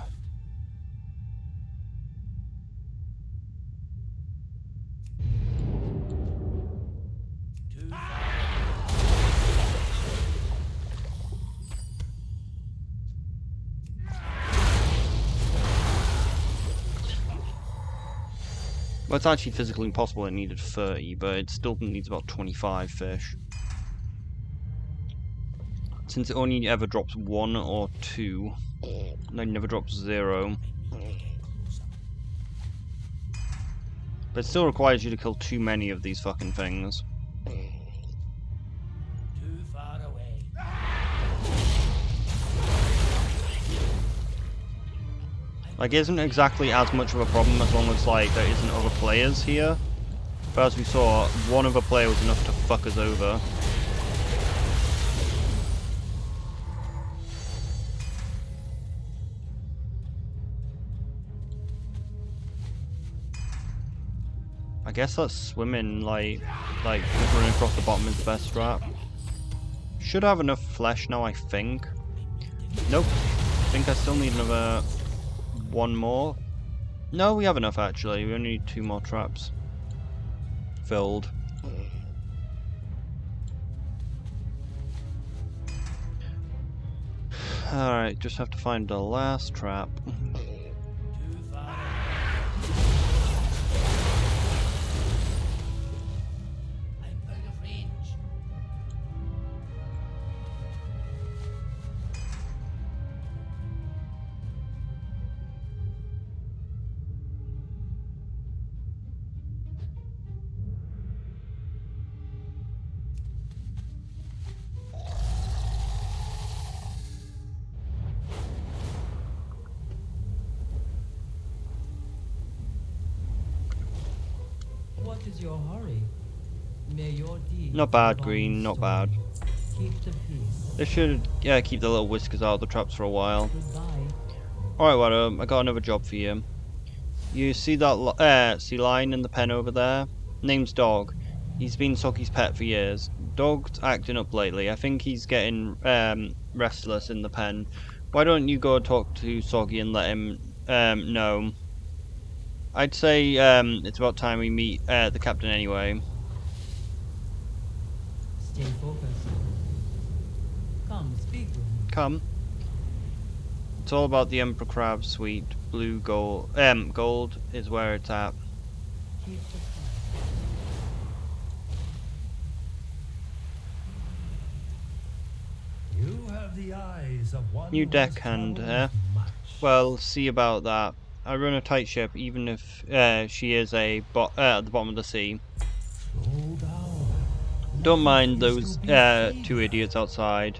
Well, it's actually physically impossible, it needed 30, but it still needs about 25 fish. Since it only ever drops 1 or 2, no, it never drops 0. But it still requires you to kill too many of these fucking things. Too far away. Like, it isn't exactly as much of a problem as long as, like, there isn't other players here. But as we saw, one other player was enough to fuck us over. I guess that swimming, like just running across the bottom is the best strat. Should have enough flesh now, I think. Nope. I think I still need another one more. No, we have enough actually. We only need 2 more traps. Filled. Alright, just have to find the last trap. Too far. I'm out of range. What is your hurry? May your deeds Not bad, live on Green, in not story. bad. Keep the peace. They should keep the little whiskers out of the traps for a while. Goodbye. Alright, Wado, I got another job for you. You see that sea lion in the pen over there? Name's Dog. He's been Soki's pet for years. Dog's acting up lately. I think he's getting restless in the pen. Why don't you go talk to Soggy and let him know? I'd say it's about time we meet the captain anyway. Stay focused. Come, speak with me. Come. It's all about the Emperor Crab Suite. Blue gold. Gold is where it's at. Keep the peace. You have the eyes of one New who has deckhand, traveled much. Well, see about that. I run a tight ship, even if she is at the bottom of the sea. Slow down. Don't mind Life those is to be 2 idiots outside.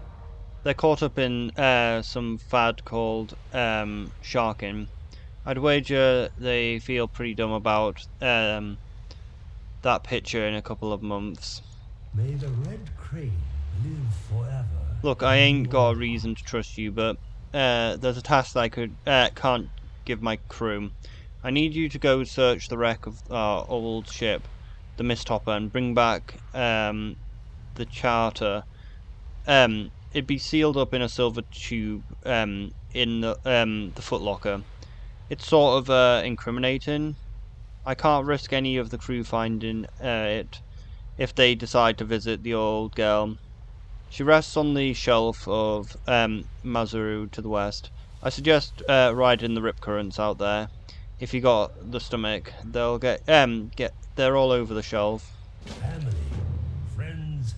They're caught up in some fad called sharking. I'd wager they feel pretty dumb about that picture in a couple of months. May the red crane live forever. Look, I ain't got a reason to trust you, but there's a task that I can't give my crew. I need you to go search the wreck of our old ship, the Misthopper, and bring back the charter. It'd be sealed up in a silver tube in the footlocker. It's sort of incriminating. I can't risk any of the crew finding it if they decide to visit the old girl. She rests on the shelf of Mazaru to the west. I suggest riding the rip currents out there. If you got the stomach, they'll they're all over the shelf. Family, friends,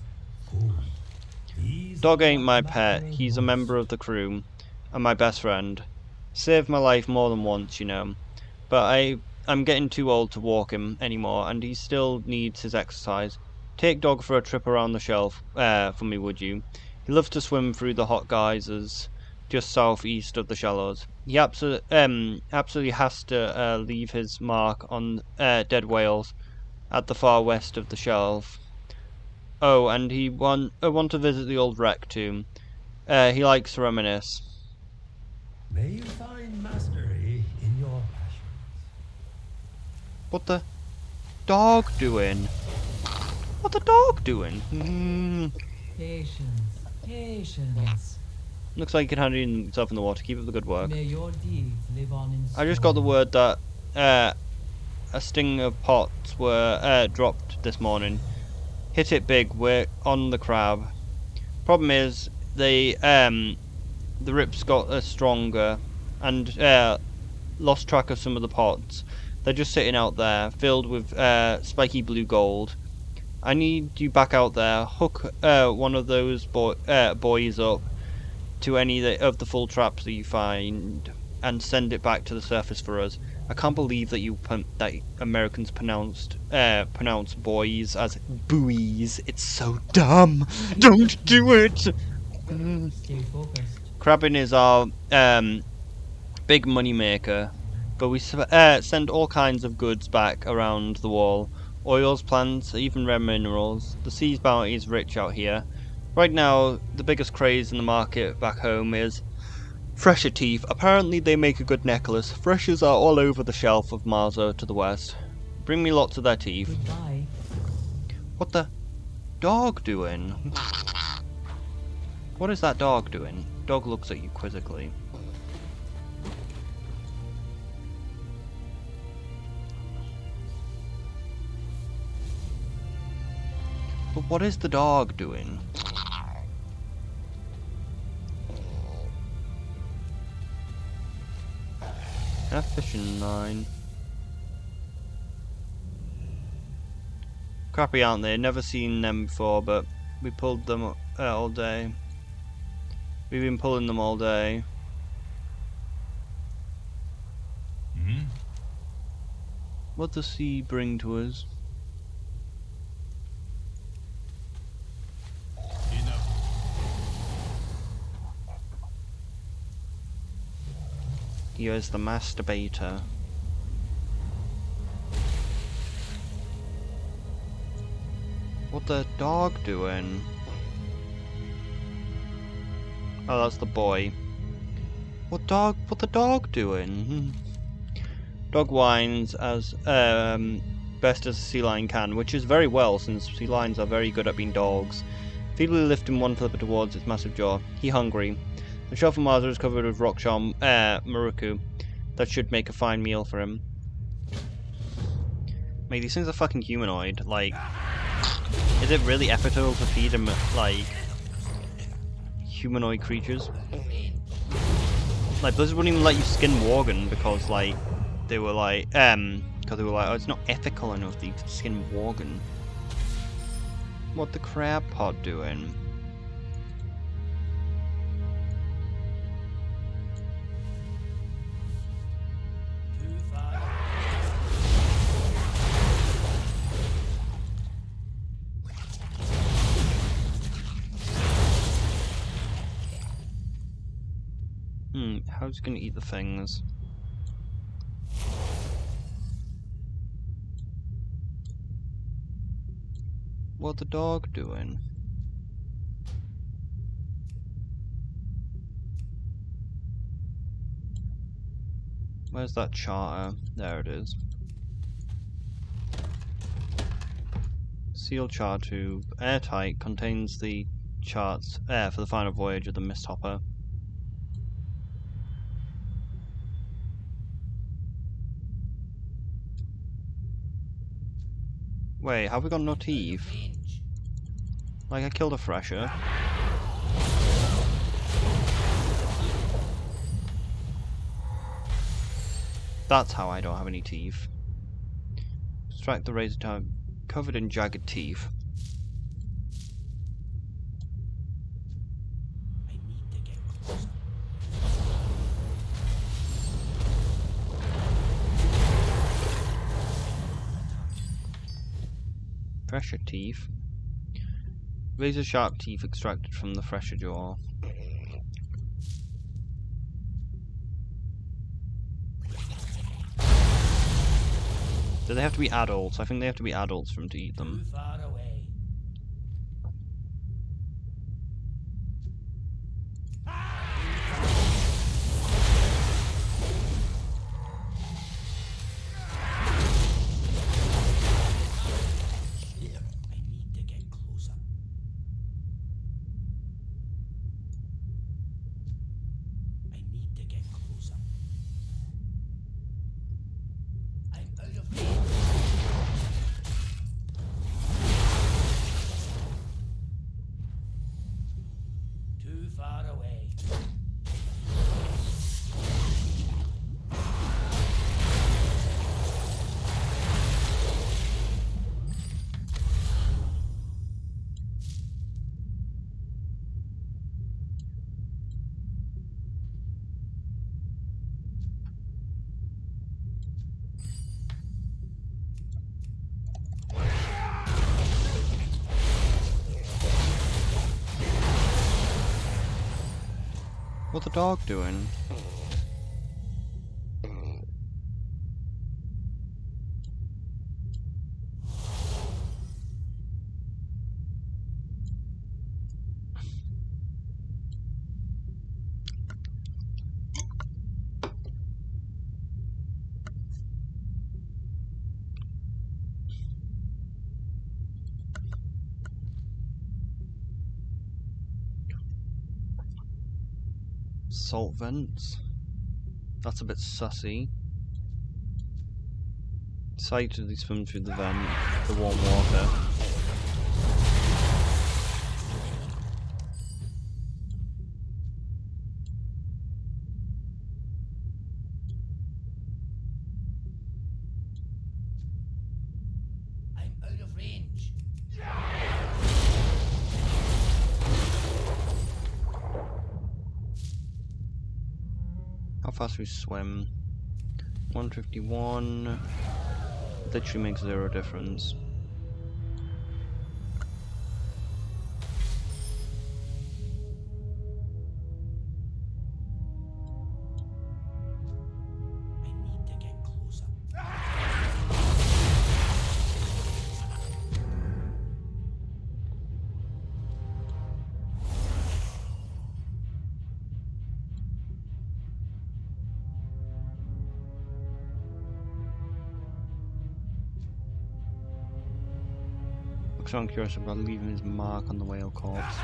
good. These Dog are ain't what my matter pet. He's a member most. of the crew and my best friend. Saved my life more than once, you know. But I'm getting too old to walk him anymore, and he still needs his exercise. Take Dog for a trip around the shelf for me, would you? He loves to swim through the hot geysers just southeast of the shallows. He absolutely has to leave his mark on dead whales at the far west of the shelf. Oh, and he want to visit the old wreck too. He likes to reminisce. May you find mastery in your passions. What the dog doing? What the dog doing? Patience. Patience. Looks like he can handle himself in the water. Keep up the good work. May your deeds live on in I just got the story. word that a sting of pots were dropped this morning. Hit it big. We're on the crab. Problem is, the rips got stronger and lost track of some of the pots. They're just sitting out there, filled with spiky blue gold. I need you back out there. Hook one of those boys up to any of the full traps that you find, and send it back to the surface for us. I can't believe that that Americans pronounce boys as buoys. It's so dumb. Don't do it. Stay focused. Crabbing is our big money maker, but we send all kinds of goods back around the wall. Oils, plants, even rare minerals. The sea's bounty is rich out here. Right now, the biggest craze in the market back home is fresher teeth. Apparently they make a good necklace. Freshers are all over the shelf of Marzo to the west. Bring me lots of their teeth. Goodbye. What the dog doing? What is that dog doing? Dog looks at you quizzically. But what is the dog doing? Fishing line. Crappy, aren't they? Never seen them before, but we pulled them all day. We've been pulling them all day. Hmm? What does the sea bring to us? Enough. Here's the masturbator. What the dog doing? Oh, that's the boy. What the dog doing? Dog whines as best as a sea lion can, which is very well since sea lions are very good at being dogs. Feebly lifting one flipper towards its massive jaw. He hungry. The shell from Mars is covered with rock shell maruku. That should make a fine meal for him. Mate, these things are fucking humanoid. Like, is it really ethical to feed him like humanoid creatures? Like, Blizzard wouldn't even let you skin Worgen because like they were like, oh, it's not ethical enough that you could skin Worgen. What the crab pod doing? Too far. How's he gonna eat the things? What the dog doing? Where's that charter? There it is. Seal chart tube, airtight, contains the charts for the final voyage of the Misthopper. Wait, have we got no teeth? Like, I killed a fresher. That's how I don't have any teeth. Strike the razor time, covered in jagged teeth. I need to get closer. Fresher teeth. Razor sharp teeth extracted from the fresher jaw. Do they have to be adults? I think they have to be adults for him to eat them. Too far away. I need to get closer. I need to get closer. I'm out of range. Too far away. What's the dog doing? Salt vents. That's a bit sussy. Decidedly swim through the vent, the warm water. I'm out of range. How fast we swim? 151. Literally makes 0 difference. I need to get closer. Looks so curious about leaving his mark on the whale corpse.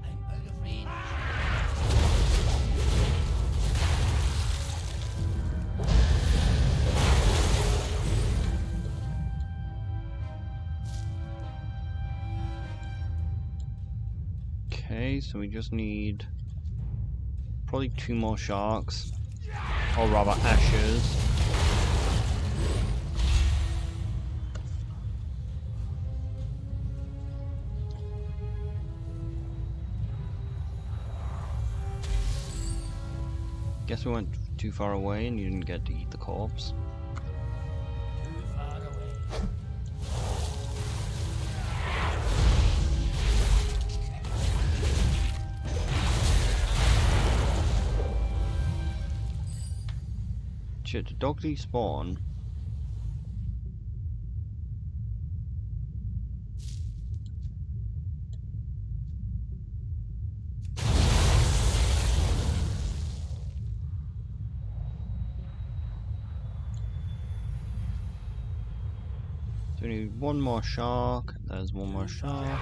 I'm out of range. Okay, so we just need probably 2 more sharks, or rather ashes. Guess we went too far away and you didn't get to eat the corpse. Too far away. Shit, did dog despawn? So we need 1 more shark. There's 1 more shark.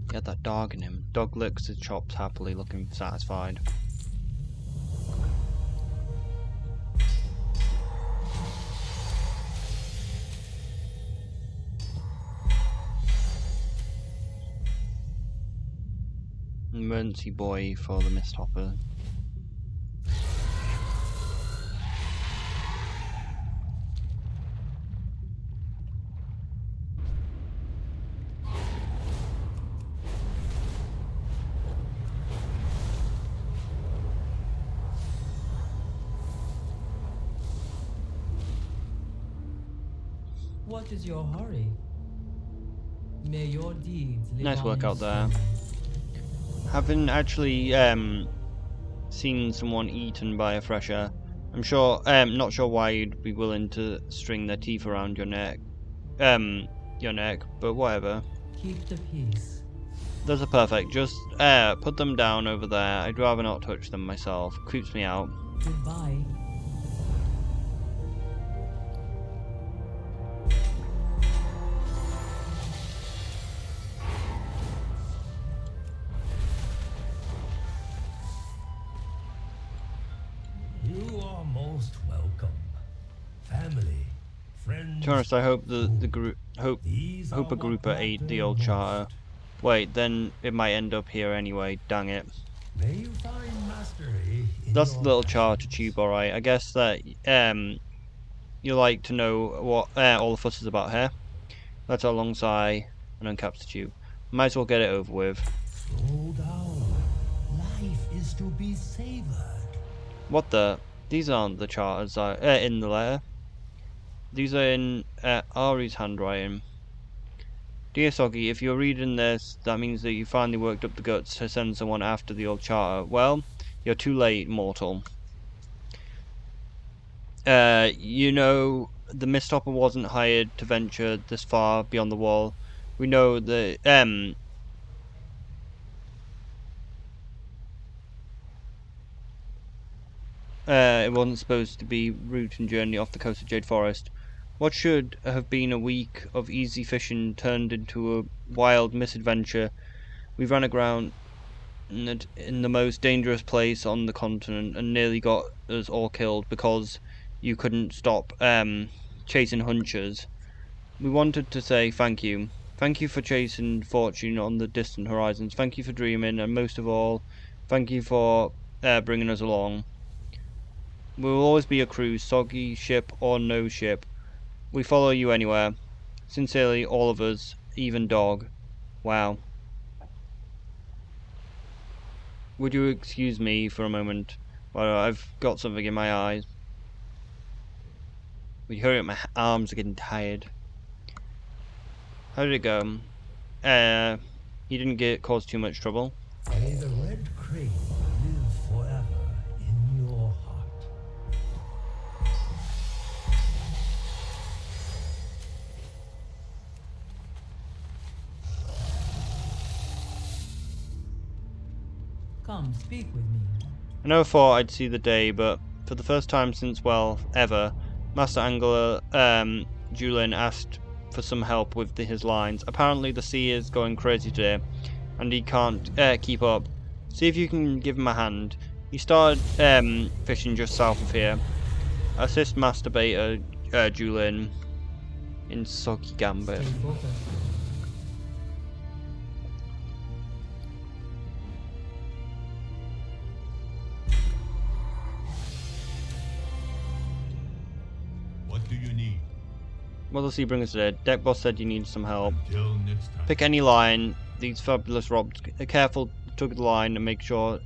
Get that dog in him. Dog licks his chops happily, looking satisfied. Emergency boy for the mist hopper. What is your hurry? May your deeds live Nice on work in out there. song. Having actually seen someone eaten by a fresher, not sure why you'd be willing to string their teeth around your neck, but whatever. Keep the peace. Those are perfect. Just put them down over there. I'd rather not touch them myself. Creeps me out. Goodbye. You are most welcome. Family, friends. To be honest, I hope the group hope These are a what grouper ate matter the old most. charter. Wait, then it might end up here anyway. Dang it. May you find mastery in That's the your little charter passions. tube, alright. I guess that you like to know what all the fuss is about here. That's our long sigh and uncaps the tube. Might as well get it over with. Slow down. Life is to be savored. What the? These aren't the charters in the letter. These are in Ari's handwriting. Dear Soggy, if you're reading this, that means that you finally worked up the guts to send someone after the old charter. Well, you're too late, mortal. You know, the Misthopper wasn't hired to venture this far beyond the wall. We know that, It wasn't supposed to be route and journey off the coast of Jade Forest. What should have been a week of easy fishing turned into a wild misadventure. We ran aground in the most dangerous place on the continent and nearly got us all killed because you couldn't stop chasing hunchers. We wanted to say thank you. Thank you for chasing fortune on the distant horizons. Thank you for dreaming, and most of all, thank you for bringing us along. We will always be a crew, soggy ship or no ship. We follow you anywhere. Sincerely, all of us, even dog. Wow. Would you excuse me for a moment? Well, I've got something in my eyes. Would you hurry up? My arms are getting tired. How did it go? He didn't cause too much trouble. May the red crane live forever in your heart. Come, speak with me. I never thought I'd see the day, but for the first time since, well, ever, Master Angler Julin asked for some help with his lines. Apparently the sea is going crazy today, and he can't keep up. See if you can give him a hand. He started fishing just south of here. Assist Master Beta Julin in Soggy Gambit. Stay focused. What do you need? What does he bring us today? Deck Boss said you need some help. Until next time. Pick any line. These fabulous rods. Careful tug of the line and make sure.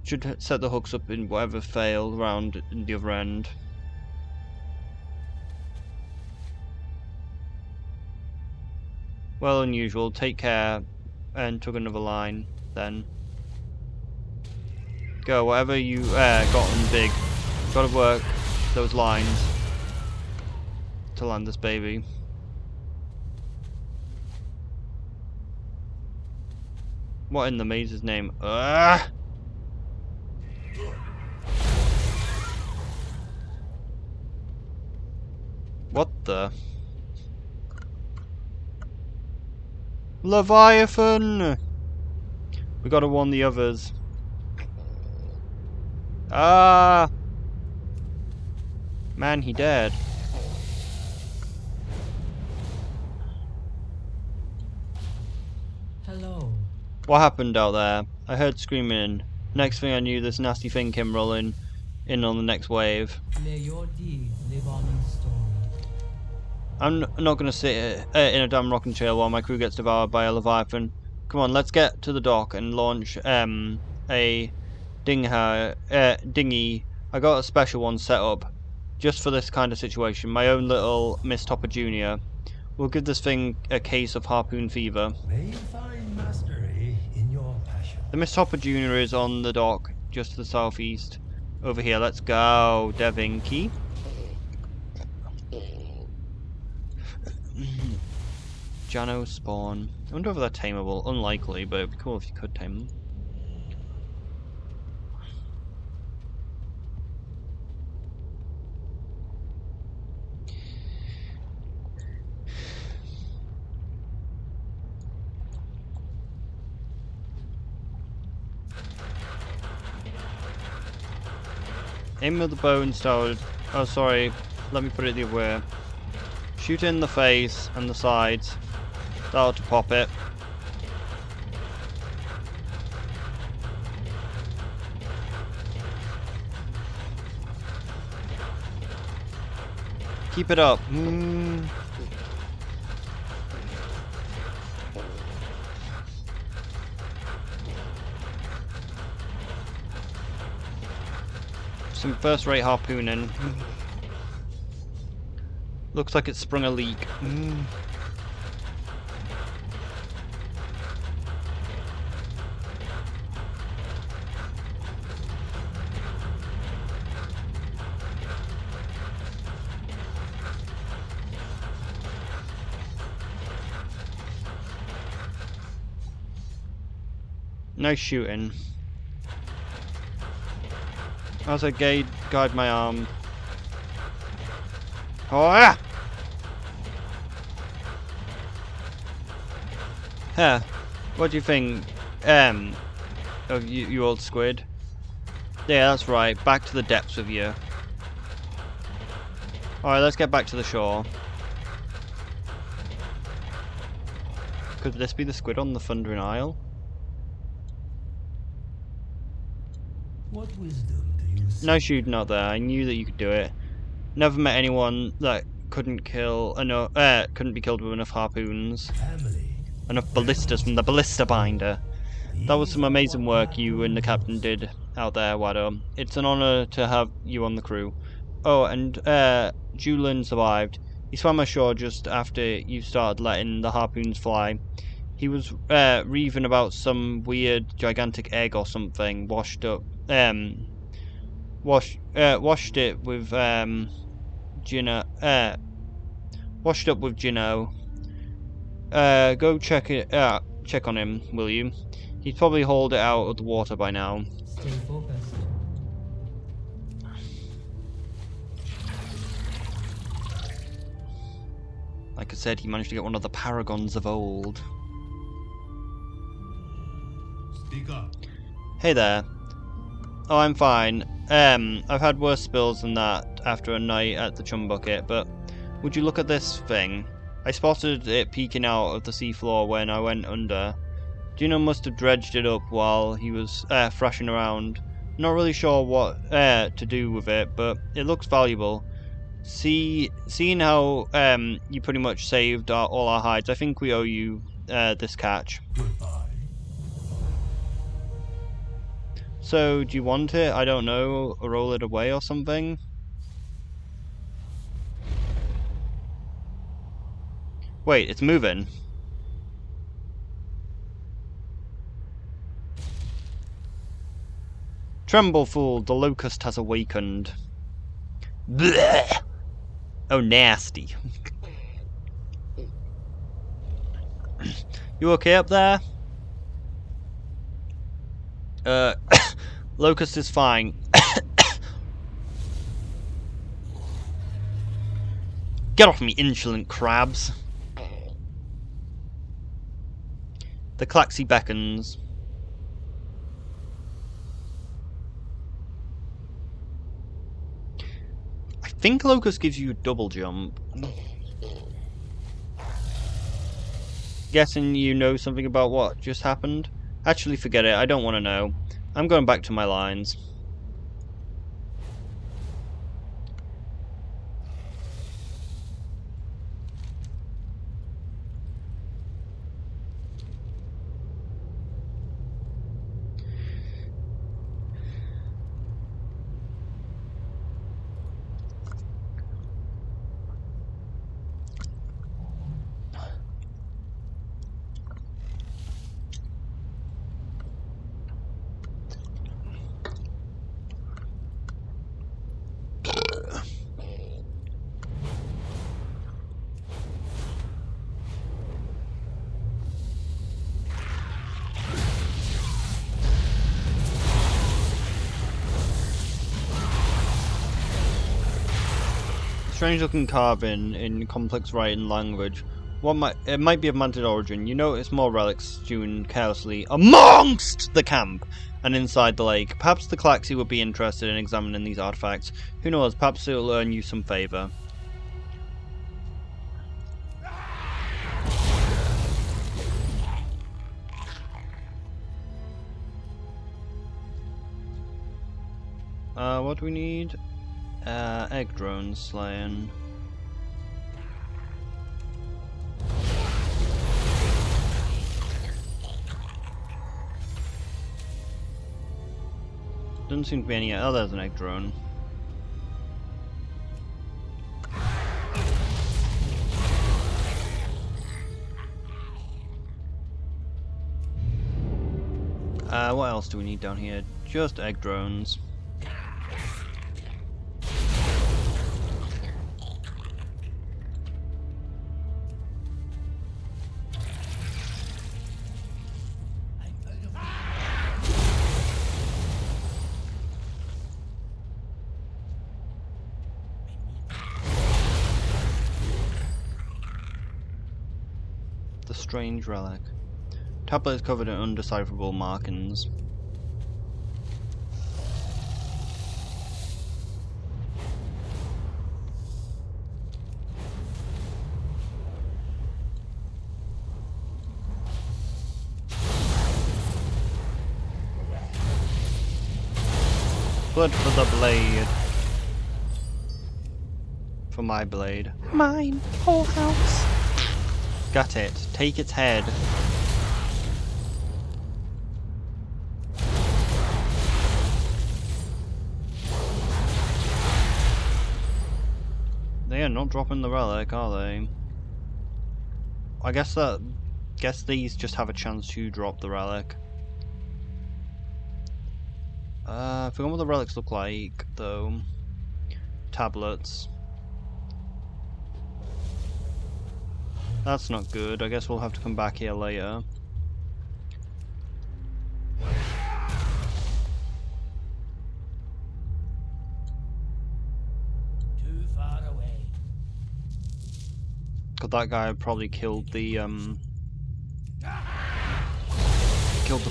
Should set the hooks up in whatever failed around in the other end. Well, unusual. Take care and tug another line. Then go. Whatever you got on big. Got to work those lines to land this baby. What in the maze's name? Ugh! What the? Leviathan! We gotta warn the others. Ah! Man, he dead. Hello. What happened out there? I heard screaming. Next thing I knew, this nasty thing came rolling in on the next wave. May your deeds live on in story. I'm not gonna sit in a damn rocking chair while my crew gets devoured by a Leviathan. Come on, let's get to the dock and launch a dinghy. I got a special one set up just for this kind of situation. My own little Miss Topper Jr. We'll give this thing a case of harpoon fever. May you find mastery in your passion. The Miss Topper Jr. is on the dock just to the southeast. Over here, let's go, Devinky. Jano spawn. I wonder if they're tameable. Unlikely, but it'd be cool if you could tame them. Aim with the bow instead. Oh, sorry. Let me put it the other way. Shoot in the face and the sides. That ought to pop it. Keep it up. Some first-rate harpooning. Looks like it sprung a leak. Nice shooting. As I guide my arm. Oh yeah! Huh. What do you think, of you old squid? Yeah, that's right. Back to the depths with you. Alright, let's get back to the shore. Could this be the squid on the Thundering Isle? What wisdom do you see? No shooting out there. I knew that you could do it. Never met anyone that couldn't be killed with enough harpoons. Family. Enough ballistas from the ballista binder. That was These some are amazing what work you and the matter captain most. did out there, Wado. It's an honor to have you on the crew. Oh, and Julian survived. He swam ashore just after you started letting the harpoons fly. He was reaving about some weird gigantic egg or something washed it with washed up with Gino. Go check on him, will you? He's probably hauled it out of the water by now. Stay focused. Like I said, he managed to get one of the paragons of old. Speak up. Hey there. Oh, I'm fine. I've had worse spills than that after a night at the chum bucket, but would you look at this thing? I spotted it peeking out of the seafloor when I went under. Gino must have dredged it up while he was thrashing around. Not really sure what to do with it, but it looks valuable. Seeing how you pretty much saved all our hides, I think we owe you this catch. Goodbye. So, do you want it? I don't know, roll it away or something? Wait, it's moving. Tremble, fool, the locust has awakened. Blech! Oh, nasty. You okay up there? Locust is fine. Get off me, insolent crabs. The Klaxi beckons. I think Locust gives you a double jump. Guessing you know something about what just happened? Actually, forget it. I don't want to know. I'm going back to my lines. Strange looking carving in complex writing language. It might be of manted origin. You notice more relics strewn carelessly amongst the camp and inside the lake. Perhaps the Klaxi would be interested in examining these artifacts. Who knows, perhaps it'll earn you some favour. What do we need? Egg drone slaying. Doesn't seem to be any. Oh, there's an egg drone. What else do we need down here? Just egg drones. strange relic. Tablet is covered in undecipherable markings. Blood for the blade. For my blade. Mine! Whole house! Gut it. Take its head. They are not dropping the relic, are they? I guess these just have a chance to drop the relic. I forgot what the relics look like, though. Tablets. That's not good. I guess we'll have to come back here later. Too far away. Cause that guy probably killed the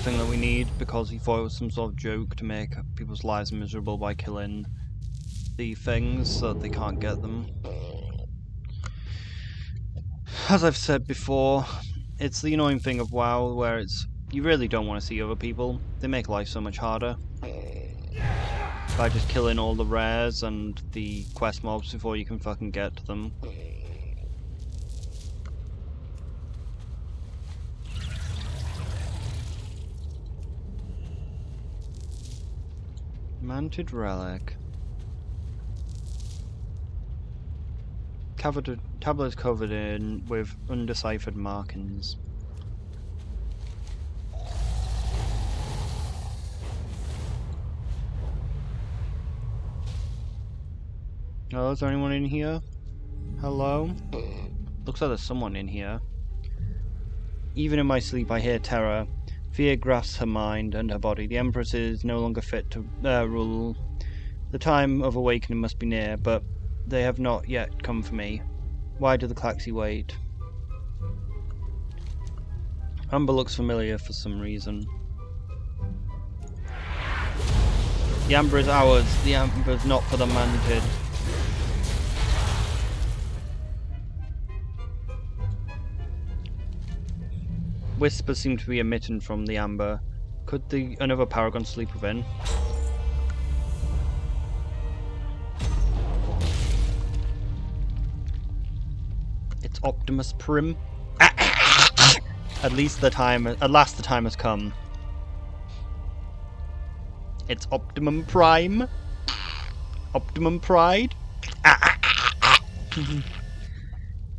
thing that we need because he thought it was some sort of joke to make people's lives miserable by killing the things so that they can't get them. As I've said before, it's the annoying thing of WoW where you really don't want to see other people. They make life so much harder. By just killing all the rares and the quest mobs before you can fucking get to them. Manted relic. Tablets covered in with undeciphered markings. Oh, is there anyone in here? Hello? Looks like there's someone in here. Even in my sleep I hear terror. Fear grasps her mind and her body. The Empress is no longer fit to rule. The time of awakening must be near, but they have not yet come for me. Why do the Klaxi wait? Amber looks familiar for some reason. The Amber is ours. The Amber is not for the Manted. Whispers seem to be emitting from the Amber. Could another Paragon sleep within? It's Optimus Prim. At last the time has come. It's Optimum Prime. Optimum Pride.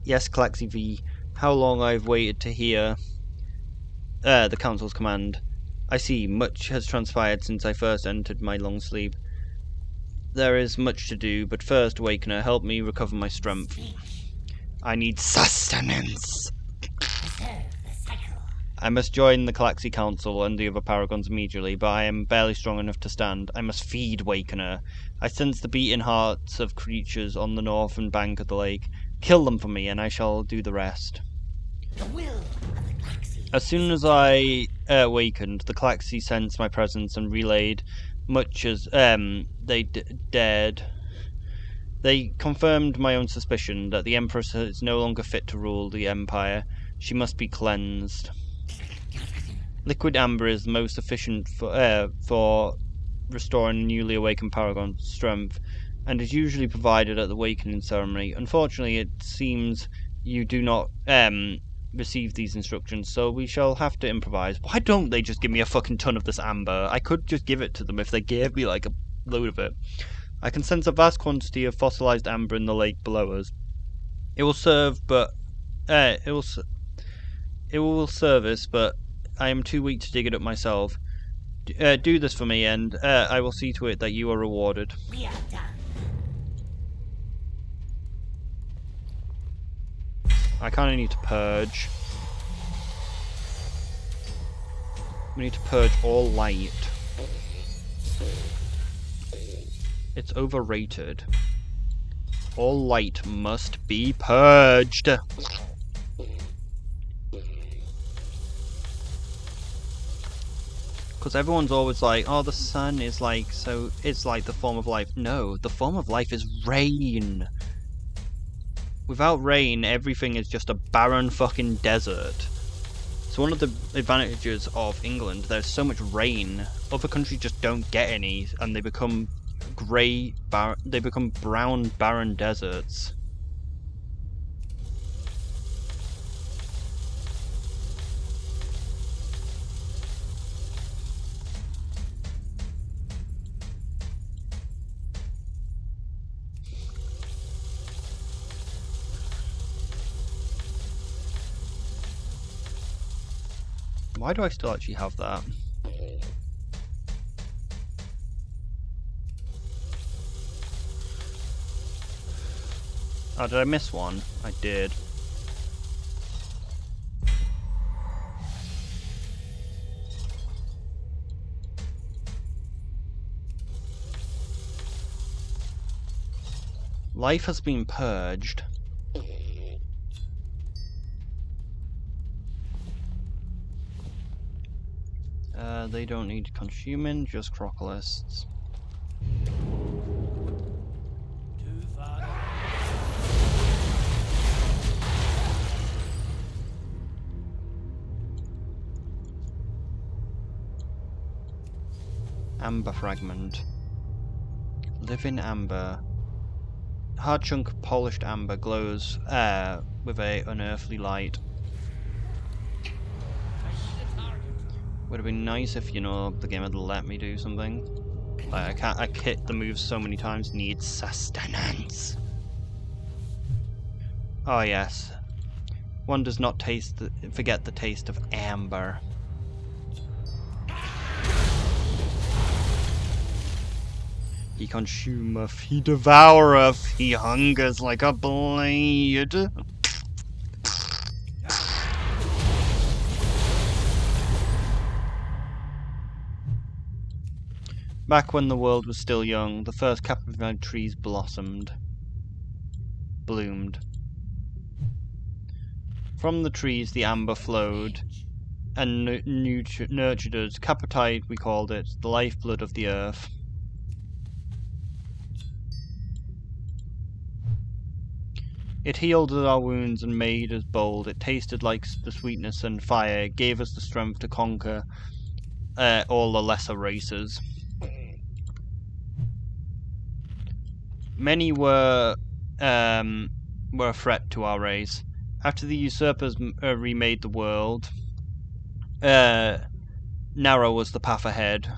Yes, Klaxi V. How long I've waited to hear the Council's command. I see, much has transpired since I first entered my long sleep. There is much to do, but first, Awakener, help me recover my strength. I need sustenance. I must join the Klaxi Council and the other Paragons immediately, but I am barely strong enough to stand. I must feed Awakener. I sense the beating hearts of creatures on the northern bank of the lake. Kill them for me, and I shall do the rest. The will of the Klaxi. As soon as I awakened, the Klaxi sensed my presence and relayed much as they dared. They confirmed my own suspicion that the Empress is no longer fit to rule the Empire. She must be cleansed. Liquid amber is the most efficient for restoring newly awakened Paragon's strength, and is usually provided at the awakening ceremony. Unfortunately, it seems you do not receive these instructions, so we shall have to improvise. Why don't they just give me a fucking ton of this amber? I could just give it to them if they gave me like a load of it. I can sense a vast quantity of fossilized amber in the lake below us. It will serve, but it will service, but I am too weak to dig it up myself. Do this for me, and I will see to it that you are rewarded. We are done. I kind of need to purge. We need to purge all light. It's overrated. All light must be purged. Because everyone's always like, oh, the sun is like, so it's like the form of life. No, the form of life is rain. Without rain, everything is just a barren fucking desert. So one of the advantages of England, there's so much rain. Other countries just don't get any, and they become they become brown, barren deserts. Why do I still actually have that? Oh, did I miss one? I did. Life has been purged. They don't need consuming, just crocolists. Amber fragment. Living amber. Hard chunk of polished amber glows with a unearthly light. Would have been nice if, you know, the game had let me do something. Like, I hit the moves so many times, need sustenance. Oh yes. One does not forget the taste of amber. He consumeth, he devoureth, he hungers like a blade. Back when the world was still young, the first captivated trees bloomed. From the trees the amber flowed, and nurtured us. Capitite, we called it, the lifeblood of the earth. It healed our wounds and made us bold. It tasted like the sweetness and fire. It gave us the strength to conquer all the lesser races. Many were a threat to our race. After the usurpers remade the world, narrow was the path ahead.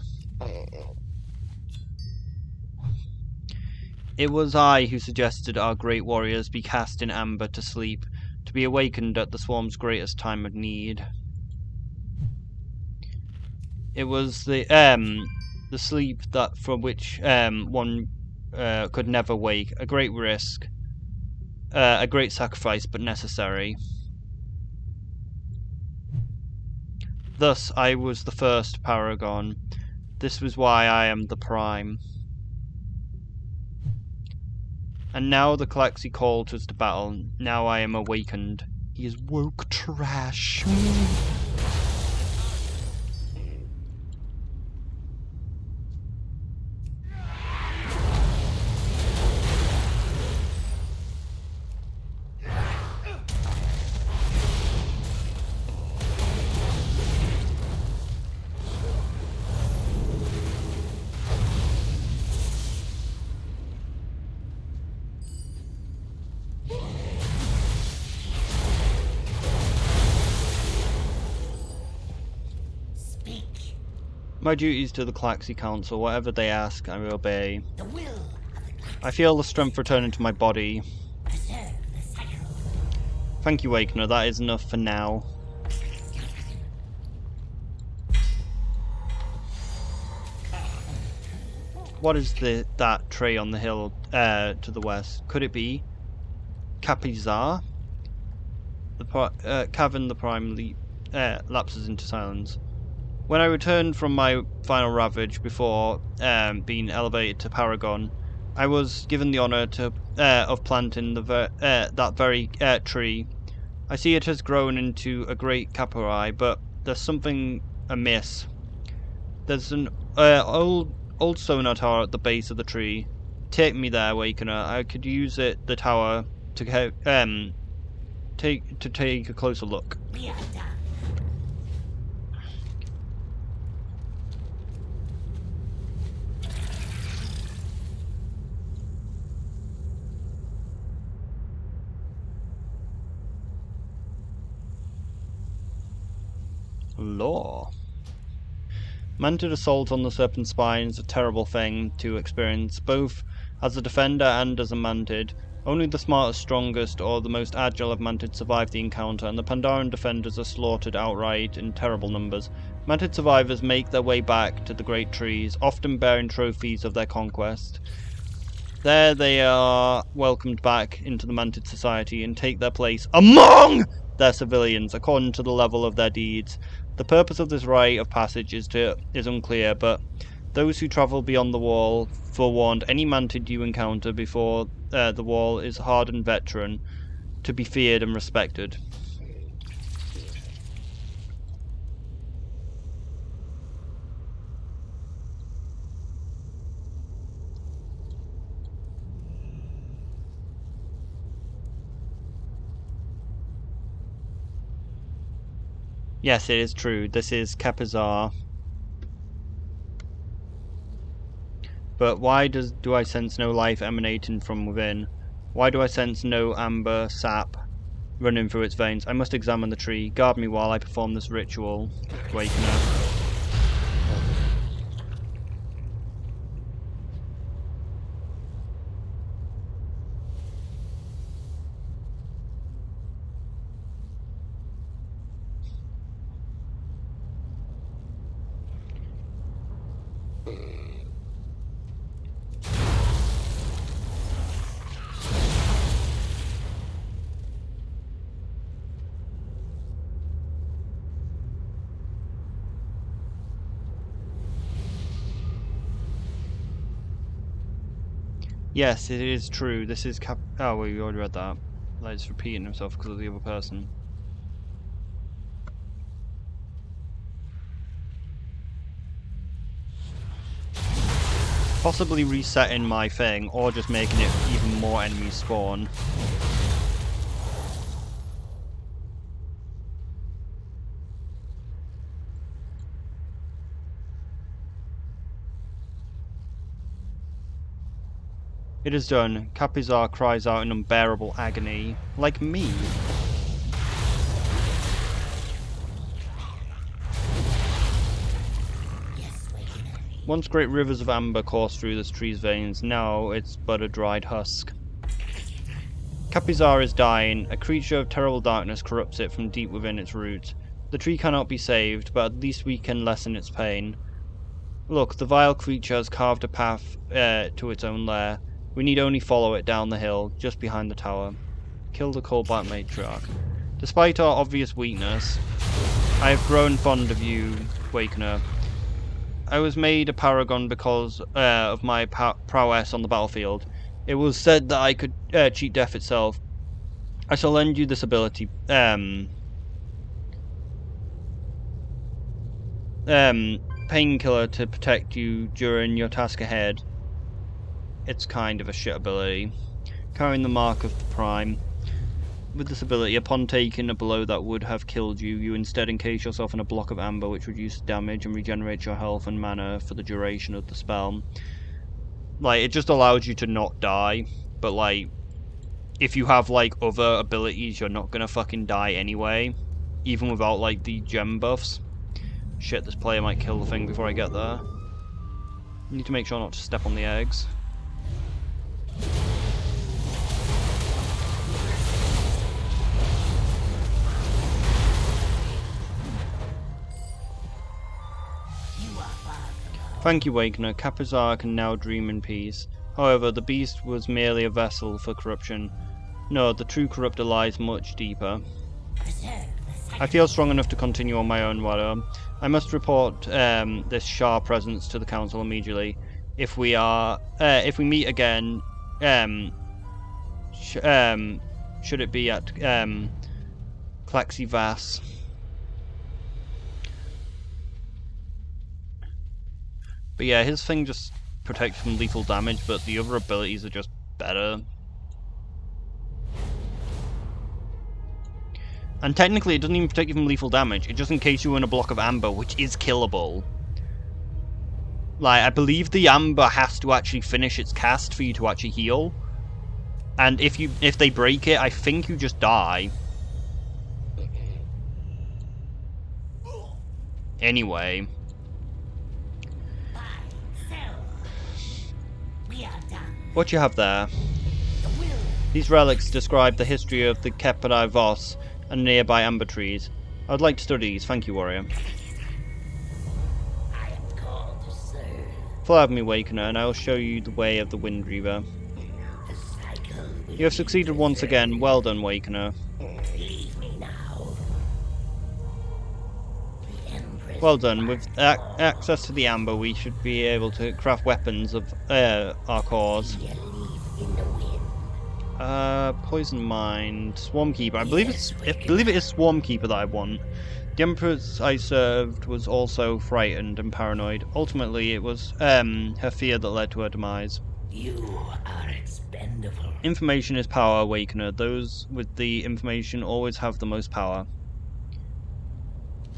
It was I who suggested our great warriors be cast in amber to sleep, to be awakened at the swarm's greatest time of need. It was the sleep that from which one could never wake. A great risk, a great sacrifice, but necessary. Thus I was the first paragon. This was why I am the prime. And now the Kalkei called us to battle. Now I am awakened. He is woke trash. My duties to the Kalkei Council, whatever they ask, I will obey. The will of the I feel the strength returning to my body. preserve the cycle. Thank you, Awakener, that is enough for now. What is that tray on the hill to the west? Could it be Capizar? The cavern the prime lapses into silence. When I returned from my final ravage before being elevated to Paragon, I was given the honour of planting that very tree. I see it has grown into a great kapari, but there's something amiss. There's an old sonar tower at the base of the tree. Take me there, Awakener. I could use the tower to take a closer look. We are done. Law. Mantid assault on the Serpent Spine is a terrible thing to experience, both as a defender and as a Mantid. Only the smartest, strongest, or the most agile of Mantids survive the encounter, and the Pandaren defenders are slaughtered outright in terrible numbers. Mantid survivors make their way back to the great trees, often bearing trophies of their conquest. There they are welcomed back into the Mantid society and take their place among their civilians according to the level of their deeds. The purpose of this rite of passage is unclear, but those who travel beyond the wall forewarned any Mantid you encounter before the wall is a hardened veteran to be feared and respected. Yes, it is true. This is Capizar. But why do I sense no life emanating from within? Why do I sense no amber sap running through its veins? I must examine the tree. Guard me while I perform this ritual, Awakener. Yes, it is true. This is oh, well, we already read that. Like, it's repeating himself because of the other person. Possibly resetting my thing, or just making it even more enemies spawn. It is done. Capizar cries out in unbearable agony. Like me. Once great rivers of amber coursed through this tree's veins, now it's but a dried husk. Capizar is dying. A creature of terrible darkness corrupts it from deep within its roots. The tree cannot be saved, but at least we can lessen its pain. Look, the vile creature has carved a path to its own lair. We need only follow it down the hill, just behind the tower. Kill the Coldblack Matriarch. Despite our obvious weakness, I have grown fond of you, Wakener. I was made a paragon because of my prowess on the battlefield. It was said that I could cheat death itself. I shall lend you this ability. Painkiller to protect you during your task ahead. It's kind of a shit ability. Carrying the mark of the Prime. With this ability, upon taking a blow that would have killed you, you instead encase yourself in a block of amber which reduces damage and regenerates your health and mana for the duration of the spell. Like, it just allows you to not die, but like, if you have like other abilities, you're not gonna fucking die anyway, even without like the gem buffs. Shit, this player might kill the thing before I get there. Need to make sure not to step on the eggs. Thank you, Wakener. Capizar can now dream in peace. However, the beast was merely a vessel for corruption. No, the true corruptor lies much deeper. I feel strong enough to continue on my own, Wado. I must report this Shah presence to the council immediately. If we meet again, should it be at Klaxivas? But yeah, his thing just protects from lethal damage, but the other abilities are just better. And technically it doesn't even protect you from lethal damage, it's just in case you're in a block of amber, which is killable. Like, I believe the amber has to actually finish its cast for you to actually heal. And if they break it, I think you just die. Anyway. Buy, sell. We are done. What you have there? The will. These relics describe the history of the kalkei wast and nearby amber trees. I would like to study these, thank you, warrior. I am called to serve. Follow me, Awakener, and I will show you the way of the Wind Reaver. The cycle will You have succeeded once again. Well done, Awakener. leave me now. The Empress Well done. With access to the amber, we should be able to craft weapons of our cause. be a leaf in the wind. Poison Mind, Swarmkeeper. I believe it is Swarmkeeper that I want. The Empress I served was also frightened and paranoid. Ultimately, it was her fear that led to her demise. You are expendable. Information is power, Awakener. Those with the information always have the most power.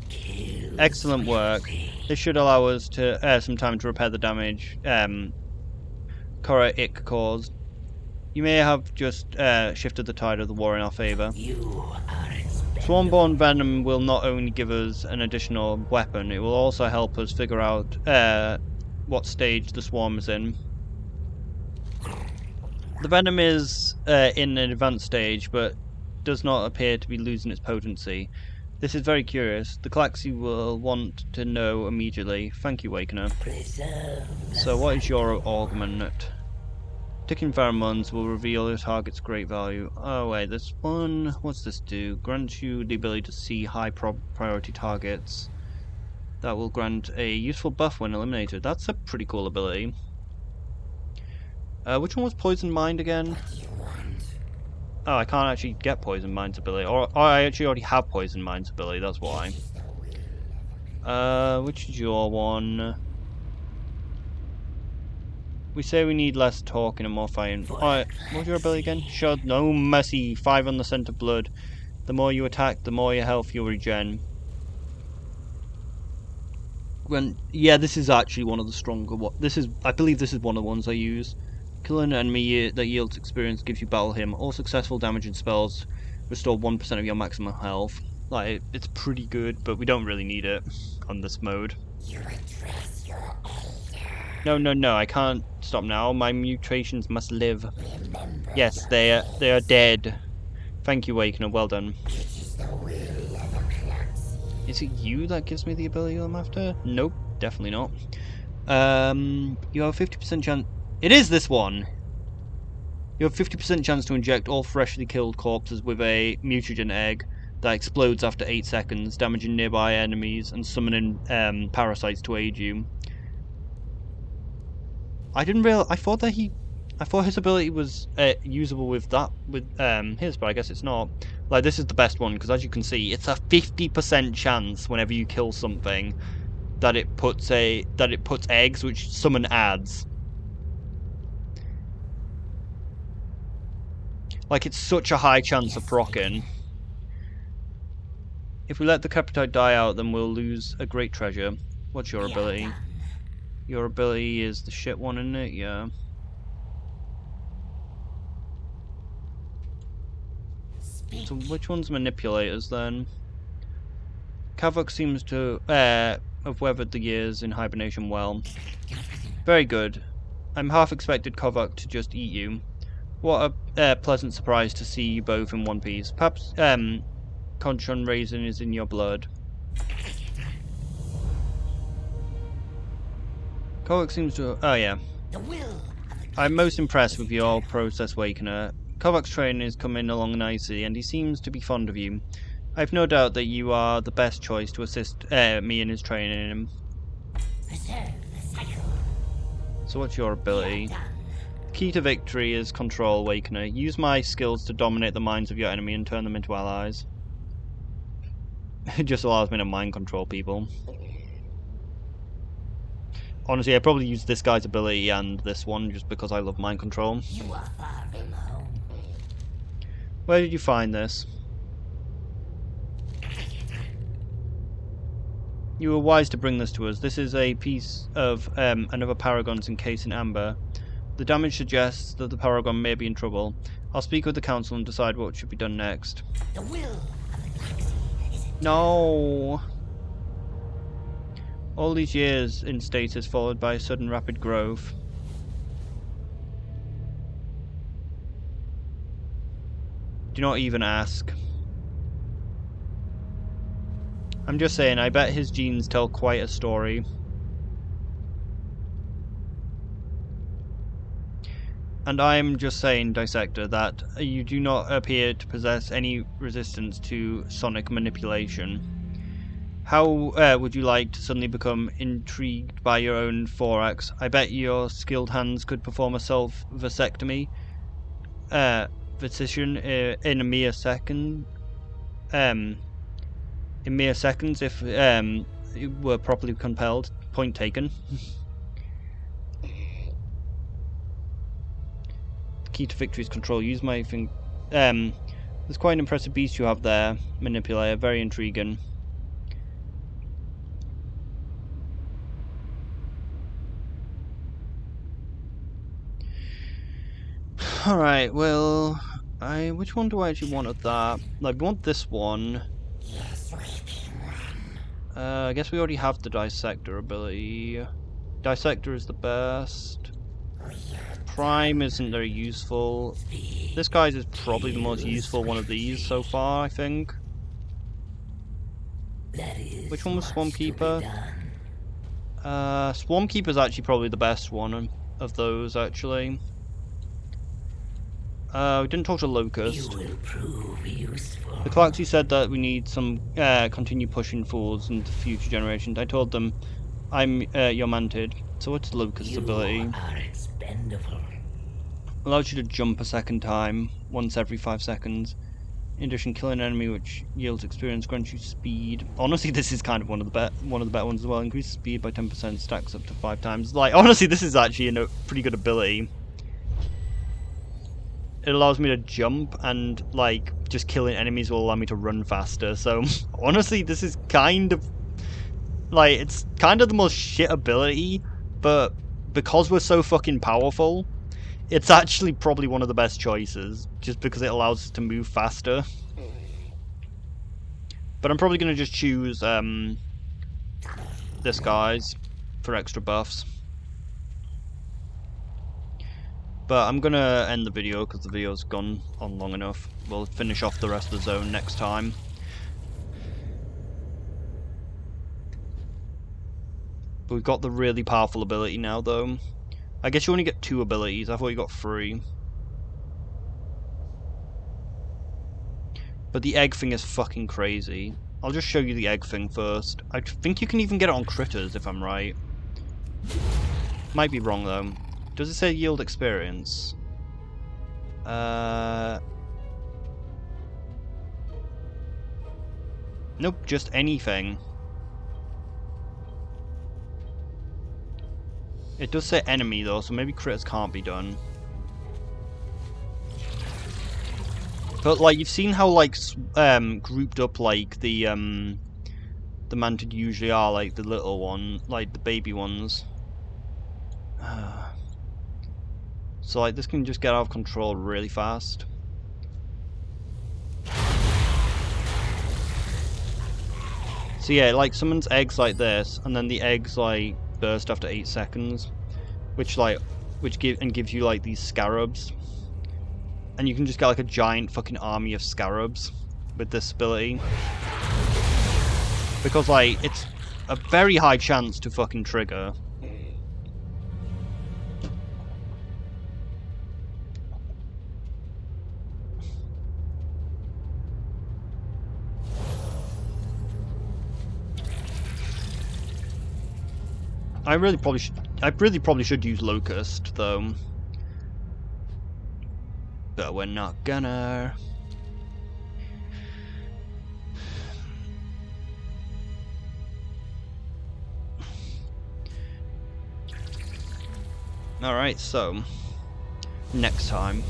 Kill Excellent work. swiftly. This should allow us to some time to repair the damage Korra Ick caused. You may have just shifted the tide of the war in our favour. You are expendable. Swarmborn Venom will not only give us an additional weapon, it will also help us figure out what stage the swarm is in. The Venom is in an advanced stage, but does not appear to be losing its potency. This is very curious. The kalkei will want to know immediately. Thank you, Awakener. Preserve the So what is your augment? Ticking pheromones will reveal your target's great value. Oh wait, this one, what's this do? Grants you the ability to see high priority targets. That will grant a useful buff when eliminated. That's a pretty cool ability. Which one was Poison Mind again? what you want. Oh, I can't actually get Poison Mind's ability. Or I actually already have Poison Mind's ability, that's why. Is the will. Which is your one? We say we need less talking and more fighting. Alright, what's your ability again? Show no mercy. 5 on the scent of blood. The more you attack, the more your health you'll regen. Yeah, this is actually one of the stronger. I believe this is one of the ones I use. Killing an enemy that yields experience gives you battle him. All successful damaging spells restore 1% of your maximum health. Like, it's pretty good, but we don't really need it on this mode. You address your elder. No, I can't stop now. My mutations must live. Remember Yes, they are dead. Thank you, Awakener. Well done. it is the will of the kalkei. Is it you that gives me the ability I'm after? Nope, definitely not. You have a 50% chance. It is this one. You have 50% chance to inject all freshly killed corpses with a mutagen egg that explodes after 8 seconds, damaging nearby enemies and summoning parasites to aid you. I thought his ability was usable with his, but I guess it's not. Like, this is the best one because, as you can see, it's a 50% chance whenever you kill something that it puts eggs, which summon adds. Like, it's such a high chance of proccing. If we let the Capitite die out, then we'll lose a great treasure. What's your We are ability? done. Your ability is the shit one, isn't it? Yeah. Speak. So which one's manipulators then? Kavok seems to have weathered the years in hibernation well. Very good. I'm half expected Kavok to just eat you. What a pleasant surprise to see you both in one piece. Perhaps Conchon raisin is in your blood. Kavok seems to. Oh yeah. The will of the I'm most impressed with your process, Awakener. Kovak's training is coming along nicely, and he seems to be fond of you. I've no doubt that you are the best choice to assist me in his training. preserve the cycle. So what's your We are ability? done. Key to victory is control, Awakener. Use my skills to dominate the minds of your enemy and turn them into allies. It just allows me to mind control people. Honestly, I probably use this guy's ability and this one just because I love mind control. You are far from home. Where did you find this? You were wise to bring this to us. This is a piece of another Paragon's encased in amber. The damage suggests that the Paragon may be in trouble. I'll speak with the council and decide what should be done next. The will of the galaxy is in No! All these years in stasis followed by a sudden rapid growth. Do not even ask. I'm just saying, I bet his genes tell quite a story. And I'm just saying, Dissector, that you do not appear to possess any resistance to sonic manipulation. How would you like to suddenly become intrigued by your own thorax? I bet your skilled hands could perform a self-vasectomy. Physician in a mere second. In mere seconds, if you were properly compelled. Point taken. The key to victory is control. Use my thing. There's quite an impressive beast you have there, Manipulator. Very intriguing. Alright, well, which one do I actually want of that? I want this one. yes, we can run. I guess we already have the Dissector ability. Dissector is the best. Prime isn't very useful. This guy's is probably the most useful one of these so far, I think. Which one was Swarm Keeper? Swarm Keeper's actually probably the best one of those, actually. We didn't talk to Locust. You will prove useful. The Clarksy said that we need some continue pushing forwards into future generations. I told them I'm your Mantid. So what's Locust's ability? You are expendable. Allows you to jump a second time, once every 5 seconds. In addition, kill an enemy which yields experience, grants you speed. Honestly, this is kind of one of the better ones as well. Increase speed by 10%, stacks up to 5 times. Like, honestly, this is actually a pretty good ability. It allows me to jump, and like just killing enemies will allow me to run faster. So honestly, this is kind of like, it's kind of the most shit ability, but because we're so fucking powerful, it's actually probably one of the best choices, just because it allows us to move faster. But I'm probably gonna just choose this guy's for extra buffs. But I'm gonna end the video because the video's gone on long enough. We'll finish off the rest of the zone next time. But we've got the really powerful ability now, though. I guess you only get 2 abilities. I thought you got 3. But the egg thing is fucking crazy. I'll just show you the egg thing first. I think you can even get it on critters, if I'm right. Might be wrong, though. Does it say yield experience? Nope, just anything. It does say enemy though, so maybe critters can't be done. But like, you've seen how like grouped up like the Mantid usually are, like the little one, like the baby ones. So like this can just get out of control really fast. So yeah, like summons eggs like this, and then the eggs like burst after 8 seconds, which gives you like these scarabs, and you can just get like a giant fucking army of scarabs with this ability, because like it's a very high chance to fucking trigger. I really probably should use Locust though, but we're not gonna. Alright, so next time